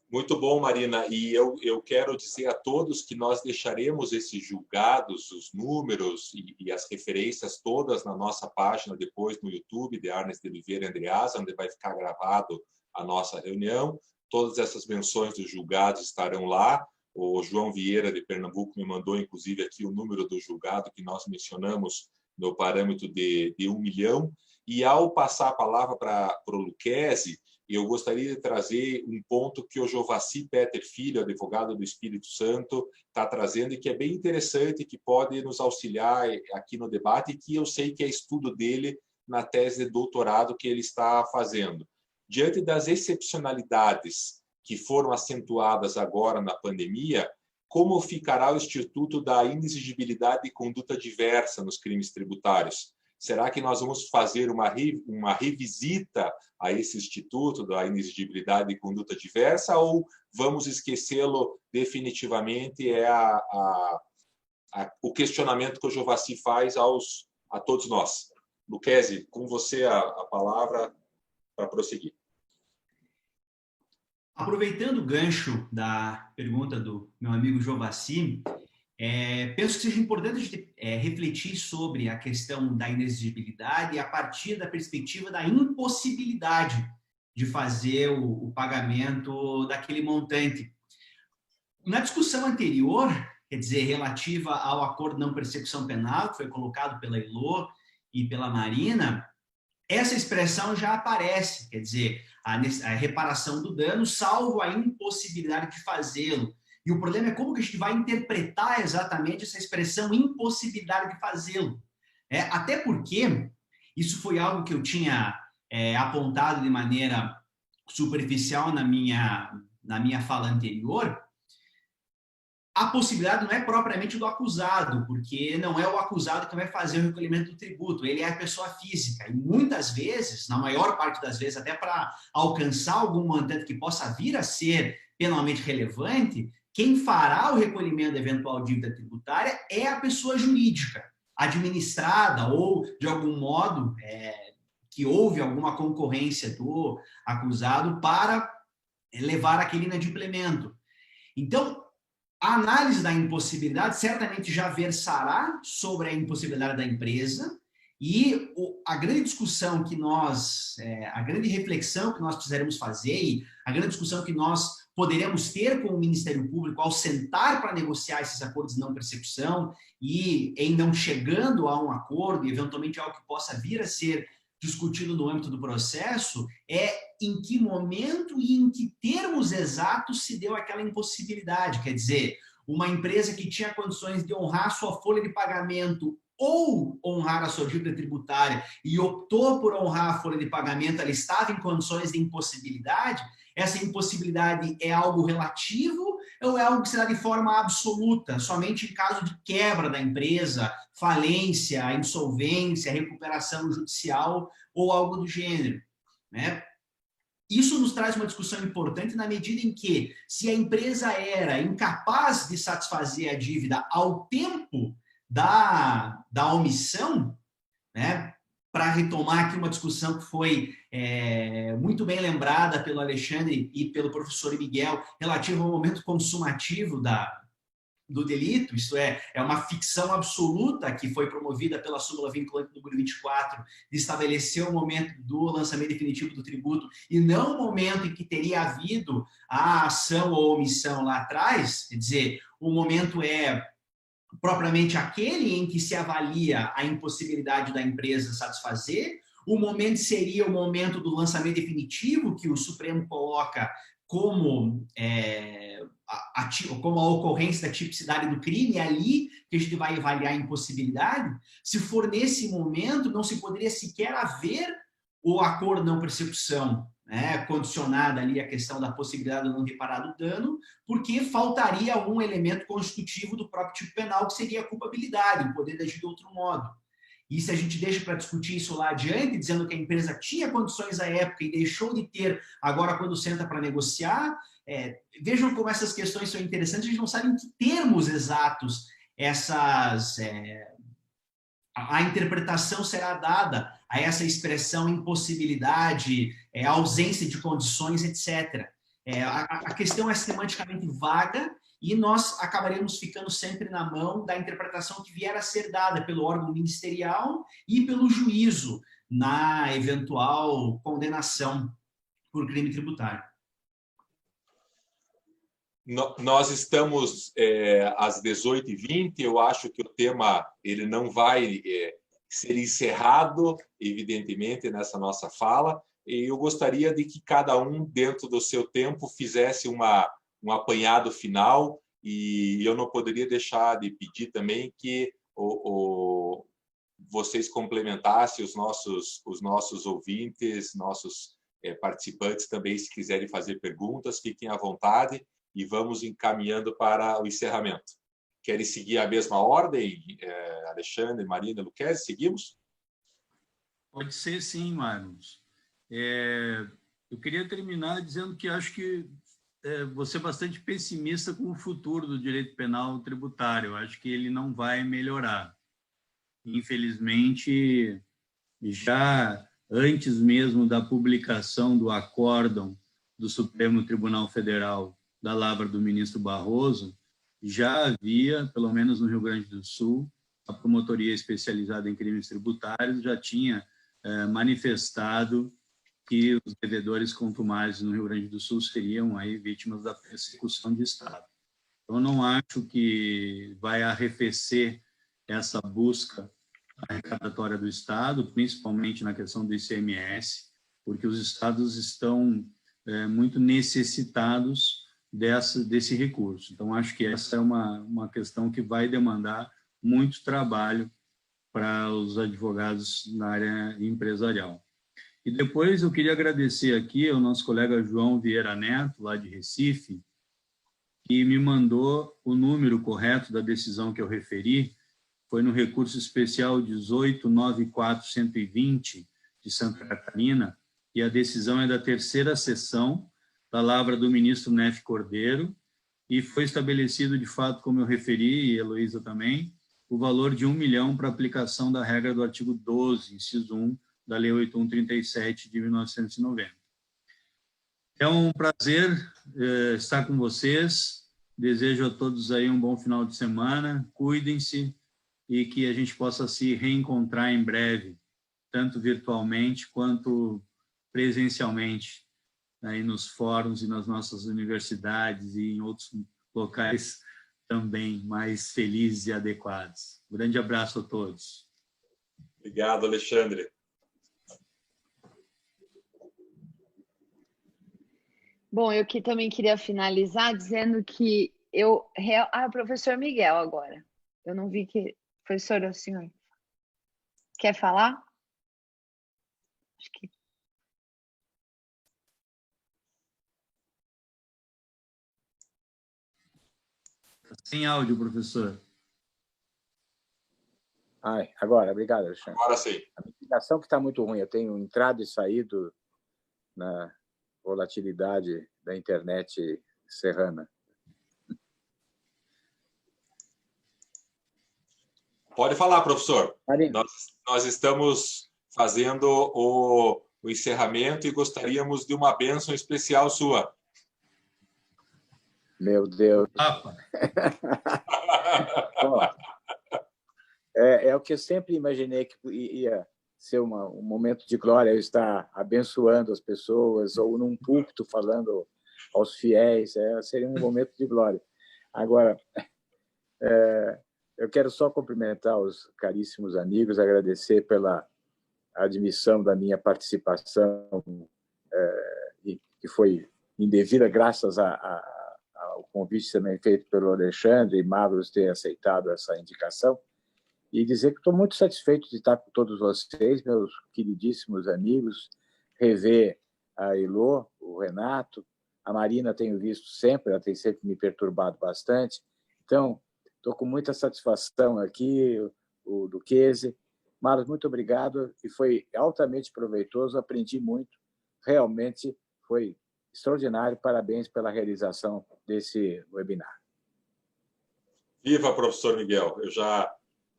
Speaker 1: Muito bom, Marina. E eu quero dizer a todos que nós deixaremos esses julgados, os números e as referências todas na nossa página depois no YouTube, de Arnes de Oliveira e Andreasa, onde vai ficar gravado a nossa reunião. Todas essas menções dos julgados estarão lá. O João Vieira, de Pernambuco, me mandou, inclusive, aqui o número do julgado que nós mencionamos no parâmetro de 1 milhão. E, ao passar a palavra para o Lucchesi, eu gostaria de trazer um ponto que o Jovassi Peter Filho, advogado do Espírito Santo, está trazendo e que é bem interessante, que pode nos auxiliar aqui no debate e que eu sei que é estudo dele na tese de doutorado que ele está fazendo. Diante das excepcionalidades que foram acentuadas agora na pandemia, como ficará o Instituto da Inexigibilidade de Conduta Diversa nos crimes tributários? Será que nós vamos fazer uma revisita a esse Instituto da Inexigibilidade de Conduta Diversa ou vamos esquecê-lo definitivamente? O questionamento que o Jovassi faz a todos nós. Lucchesi, com você a palavra para prosseguir.
Speaker 2: Aproveitando o gancho da pergunta do meu amigo Jovassi, penso que seja importante refletir sobre a questão da inexigibilidade a partir da perspectiva da impossibilidade de fazer o pagamento daquele montante. Na discussão anterior, quer dizer, relativa ao acordo de não persecução penal, que foi colocado pela Ilô e pela Marina, essa expressão já aparece, quer dizer, a reparação do dano, salvo a impossibilidade de fazê-lo. E o problema é como que a gente vai interpretar exatamente essa expressão impossibilidade de fazê-lo. Até porque isso foi algo que eu tinha apontado de maneira superficial na minha fala anterior. A possibilidade não é propriamente do acusado, porque não é o acusado que vai fazer o recolhimento do tributo, ele é a pessoa física. E muitas vezes, na maior parte das vezes, até para alcançar algum montante que possa vir a ser penalmente relevante, quem fará o recolhimento da eventual dívida tributária é a pessoa jurídica, administrada ou, de algum modo, que houve alguma concorrência do acusado para levar aquele inadimplemento. Então, a análise da impossibilidade certamente já versará sobre a impossibilidade da empresa e a grande discussão que a grande reflexão que nós precisaremos fazer e a grande discussão que nós poderemos ter com o Ministério Público ao sentar para negociar esses acordos de não persecução e em não chegando a um acordo e eventualmente algo que possa vir a ser discutido no âmbito do processo é em que momento e em que termos exatos se deu aquela impossibilidade. Quer dizer, uma empresa que tinha condições de honrar sua folha de pagamento ou honrar a sua dívida tributária e optou por honrar a folha de pagamento, ela estava em condições de impossibilidade. Essa impossibilidade é algo relativo ou é algo que se dá de forma absoluta, somente em caso de quebra da empresa, falência, insolvência, recuperação judicial ou algo do gênero, né? isso nos traz uma discussão importante na medida em que, se a empresa era incapaz de satisfazer a dívida ao tempo da omissão, né, para retomar aqui uma discussão que foi muito bem lembrada pelo Alexandre e pelo professor Miguel, relativo ao momento consumativo do delito, isto é uma ficção absoluta que foi promovida pela súmula vinculante número 24, de estabelecer o momento do lançamento definitivo do tributo e não o momento em que teria havido a ação ou omissão lá atrás, quer dizer, o momento é propriamente aquele em que se avalia a impossibilidade da empresa satisfazer, o momento seria o momento do lançamento definitivo, que o Supremo coloca como a ocorrência da tipicidade do crime, é ali que a gente vai avaliar a impossibilidade. Se for nesse momento, não se poderia sequer haver o acordo não persecução, né, condicionada ali a questão da possibilidade de não reparar o dano, porque faltaria um elemento constitutivo do próprio tipo penal, que seria a culpabilidade, o poder de agir de outro modo. E se a gente deixa para discutir isso lá adiante, dizendo que a empresa tinha condições à época e deixou de ter agora quando senta para negociar, vejam como essas questões são interessantes, a gente não sabe em que termos exatos a interpretação será dada a essa expressão impossibilidade, ausência de condições, etc. A questão é semanticamente vaga e nós acabaremos ficando sempre na mão da interpretação que vier a ser dada pelo órgão ministerial e pelo juízo na eventual condenação por crime tributário.
Speaker 1: Nós estamos às 18h20, eu acho que o tema ele não vai ser encerrado, evidentemente, nessa nossa fala, e eu gostaria de que cada um, dentro do seu tempo, fizesse um apanhado final, e eu não poderia deixar de pedir também que vocês complementassem os nossos ouvintes, nossos participantes também, se quiserem fazer perguntas, fiquem à vontade, e vamos encaminhando para o encerramento. Querem seguir a mesma ordem, Alexandre, Marina, Luquezzi? Seguimos?
Speaker 4: Pode ser sim, Marlos. Eu queria terminar dizendo que acho que você é bastante pessimista com o futuro do direito penal tributário. Eu acho que ele não vai melhorar. Infelizmente, já antes mesmo da publicação do acórdão do Supremo Tribunal Federal da lavra do ministro Barroso, já havia, pelo menos no Rio Grande do Sul, a promotoria especializada em crimes tributários já tinha manifestado que os devedores contumazes no Rio Grande do Sul seriam aí vítimas da persecução de Estado. Então, eu não acho que vai arrefecer essa busca arrecadatória do Estado, principalmente na questão do ICMS, porque os Estados estão muito necessitados desse recurso. Então, acho que essa é uma questão que vai demandar muito trabalho para os advogados na área empresarial. E depois eu queria agradecer aqui ao nosso colega João Vieira Neto, lá de Recife, que me mandou o número correto da decisão que eu referi, foi no recurso especial 18.94.120 de Santa Catarina, e a decisão é da terceira sessão da lavra do ministro Nefe Cordeiro, e foi estabelecido, de fato, como eu referi, e Heloísa também, o valor de R$1 milhão para aplicação da regra do artigo 12, inciso 1, da Lei 8137 de 1990. É um prazer estar com vocês, desejo a todos aí um bom final de semana, cuidem-se e que a gente possa se reencontrar em breve, tanto virtualmente quanto presencialmente, aí nos fóruns e nas nossas universidades e em outros locais também mais felizes e adequados. Um grande abraço a todos.
Speaker 1: Obrigado, Alexandre.
Speaker 5: Bom, eu também queria finalizar dizendo que professor Miguel agora. Eu não vi que... Professor, o senhor quer falar? Acho que...
Speaker 4: Sem áudio, professor.
Speaker 3: Agora, obrigado, Alexandre.
Speaker 1: Agora sim.
Speaker 3: A ligação que está muito ruim, eu tenho entrado e saído na volatilidade da internet serrana.
Speaker 1: Pode falar, professor.
Speaker 3: Marina.
Speaker 1: Nós estamos fazendo o encerramento e gostaríamos de uma bênção especial sua.
Speaker 3: Meu Deus. Bom, é o que eu sempre imaginei que ia ser um momento de glória, eu estar abençoando as pessoas ou num púlpito falando aos fiéis, seria um momento de glória. Agora, eu quero só cumprimentar os caríssimos amigos, agradecer pela admissão da minha participação, que foi indevida, graças ao convite também feito pelo Alexandre e Marlos ter aceitado essa indicação, e dizer que estou muito satisfeito de estar com todos vocês, meus queridíssimos amigos, rever a Elô, o Renato, a Marina tenho visto sempre, ela tem sempre me perturbado bastante, então estou com muita satisfação aqui, o Duquese. Marlos, muito obrigado, e foi altamente proveitoso, aprendi muito, realmente foi extraordinário, parabéns pela realização desse webinar.
Speaker 1: Viva, professor Miguel, eu já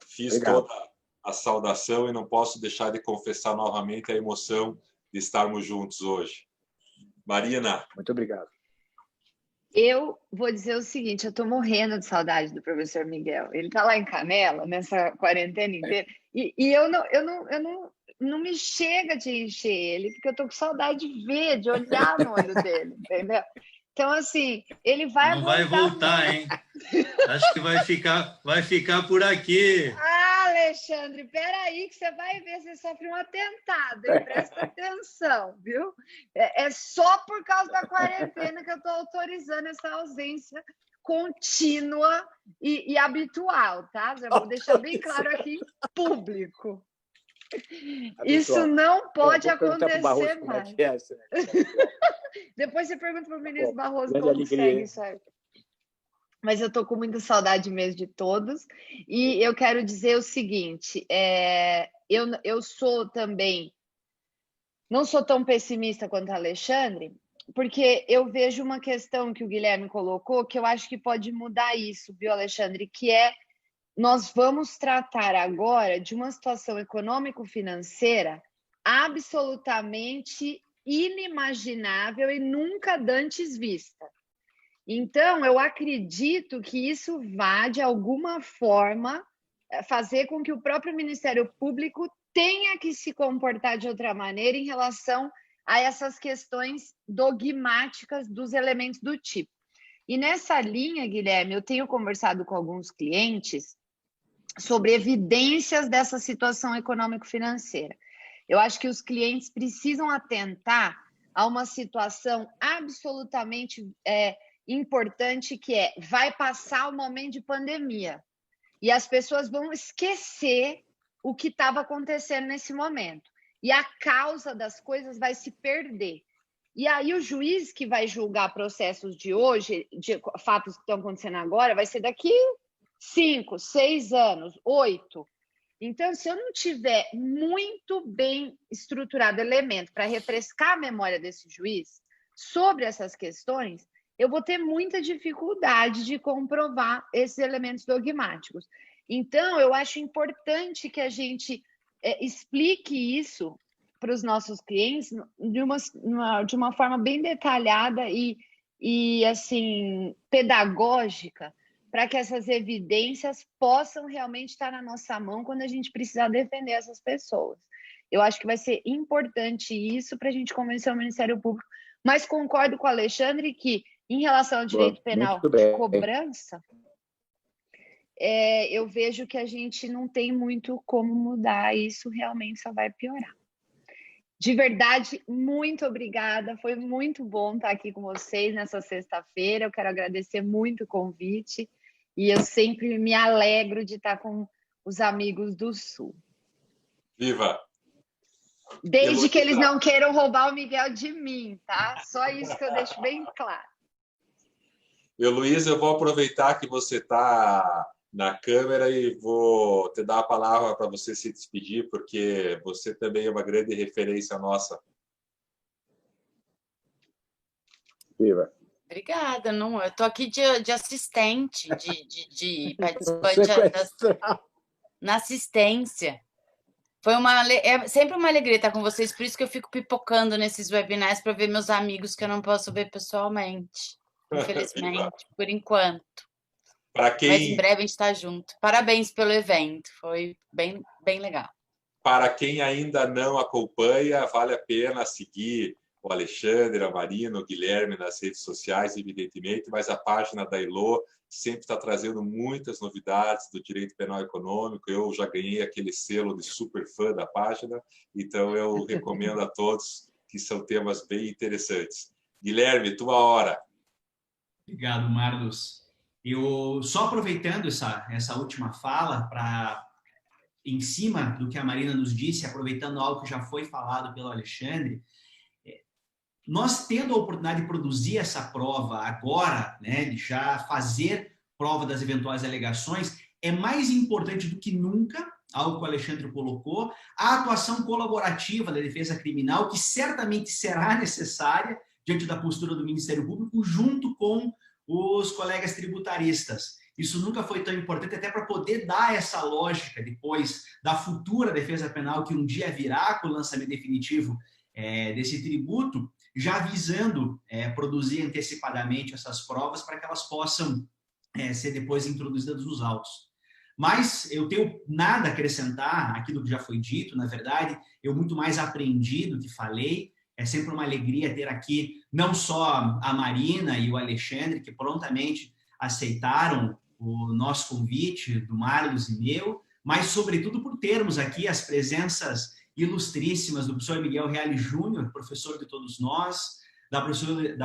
Speaker 1: fiz
Speaker 3: Obrigado.
Speaker 1: toda a saudação e não posso deixar de confessar novamente a emoção de estarmos juntos hoje. Marina.
Speaker 3: Muito obrigado.
Speaker 5: Eu vou dizer o seguinte, eu estou morrendo de saudade do professor Miguel. Ele está lá em Canela, nessa quarentena inteira, e eu não me chega de encher ele, porque eu estou com saudade de ver, de olhar no olho dele, entendeu? Então, assim, ele vai
Speaker 4: Não vai voltar, hein? Acho que vai ficar por aqui.
Speaker 5: Ah, Alexandre, peraí que você vai ver, você sofre um atentado, hein? Presta atenção, viu? É só por causa da quarentena que eu estou autorizando essa ausência contínua e habitual, tá? Já vou deixar bem claro aqui em público. Isso não pode acontecer mais. Depois você pergunta para o ministro Barroso como segue isso aí. Mas eu estou com muita saudade mesmo de todos. E eu quero dizer o seguinte, eu sou também, não sou tão pessimista quanto a Alexandre, porque eu vejo uma questão que o Guilherme colocou, que eu acho que pode mudar isso, viu, Alexandre? Que nós vamos tratar agora de uma situação econômico-financeira absolutamente inimaginável e nunca dantes vista. Então, eu acredito que isso vá, de alguma forma, fazer com que o próprio Ministério Público tenha que se comportar de outra maneira em relação a essas questões dogmáticas dos elementos do tipo. E nessa linha, Guilherme, eu tenho conversado com alguns clientes sobre evidências dessa situação econômico-financeira. Eu acho que os clientes precisam atentar a uma situação absolutamente importante, que vai passar o momento de pandemia e as pessoas vão esquecer o que estava acontecendo nesse momento e a causa das coisas vai se perder. E aí o juiz que vai julgar processos de hoje, de fatos que estão acontecendo agora, vai ser daqui 5, 6 anos, 8. Então, se eu não tiver muito bem estruturado elemento para refrescar a memória desse juiz sobre essas questões, eu vou ter muita dificuldade de comprovar esses elementos dogmáticos. Então, eu acho importante que a gente explique isso para os nossos clientes de uma forma bem detalhada e assim, pedagógica, para que essas evidências possam realmente estar na nossa mão quando a gente precisar defender essas pessoas. Eu acho que vai ser importante isso para a gente convencer o Ministério Público, mas concordo com o Alexandre que, em relação ao direito penal de cobrança, eu vejo que a gente não tem muito como mudar, isso realmente só vai piorar. De verdade, muito obrigada, foi muito bom estar aqui com vocês nessa sexta-feira, eu quero agradecer muito o convite, e eu sempre me alegro de estar com os amigos do Sul.
Speaker 1: Viva!
Speaker 5: Desde que eles não queiram roubar o Miguel de mim, tá? Só isso que eu deixo bem claro.
Speaker 1: Luiz, eu vou aproveitar que você está na câmera e vou te dar a palavra para você se despedir, porque você também é uma grande referência nossa.
Speaker 3: Viva.
Speaker 6: Obrigada, não, eu estou aqui de assistente, de participante na assistência. É sempre uma alegria estar com vocês, por isso que eu fico pipocando nesses webinars para ver meus amigos que eu não posso ver pessoalmente, infelizmente, por enquanto. Mas em breve a gente está junto. Parabéns pelo evento, foi bem, bem legal.
Speaker 1: Para quem ainda não acompanha, vale a pena seguir o Alexandre, a Marina, o Guilherme nas redes sociais, evidentemente, mas a página da Elo sempre está trazendo muitas novidades do direito penal econômico. Eu já ganhei aquele selo de super fã da página, então eu recomendo a todos, que são temas bem interessantes. Guilherme, tua hora.
Speaker 2: Obrigado, Marlos. Eu só aproveitando essa última fala para, em cima do que a Marina nos disse, aproveitando algo que já foi falado pelo Alexandre, nós tendo a oportunidade de produzir essa prova agora, né, de já fazer prova das eventuais alegações, é mais importante do que nunca, algo que o Alexandre colocou, a atuação colaborativa da defesa criminal, que certamente será necessária diante da postura do Ministério Público, junto com os colegas tributaristas. Isso nunca foi tão importante, até para poder dar essa lógica depois da futura defesa penal, que um dia virá com o lançamento definitivo desse tributo, já visando produzir antecipadamente essas provas para que elas possam ser depois introduzidas nos autos. Mas eu tenho nada a acrescentar aquilo que já foi dito, na verdade, eu muito mais aprendi do que falei. É sempre uma alegria ter aqui não só a Marina e o Alexandre, que prontamente aceitaram o nosso convite, do Marlos e meu, mas sobretudo por termos aqui as presenças ilustríssimas do professor Miguel Reale Júnior, professor de todos nós, da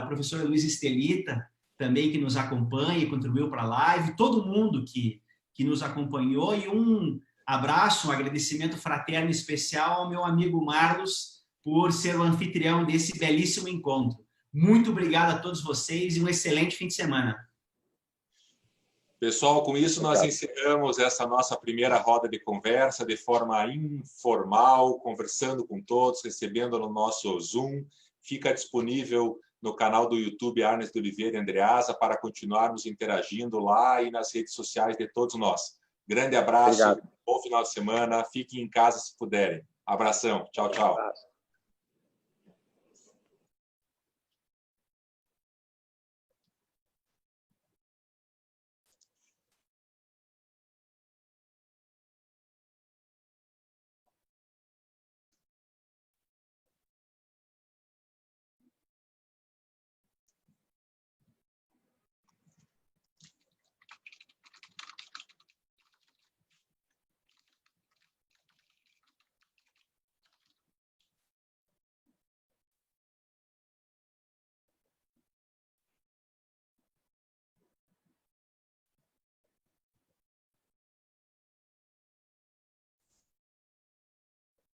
Speaker 2: professora Luísa Estelita, também, que nos acompanha e contribuiu para a live, todo mundo que nos acompanhou, e um abraço, um agradecimento fraterno especial ao meu amigo Marlos por ser o anfitrião desse belíssimo encontro. Muito obrigado a todos vocês e um excelente fim de semana.
Speaker 1: Pessoal, com isso nós encerramos essa nossa primeira roda de conversa de forma informal, conversando com todos, recebendo no nosso Zoom. Fica disponível no canal do YouTube Arnes de Oliveira e Andreasa para continuarmos interagindo lá e nas redes sociais de todos nós. Grande abraço, bom final de semana, fiquem em casa se puderem. Abração, tchau, tchau.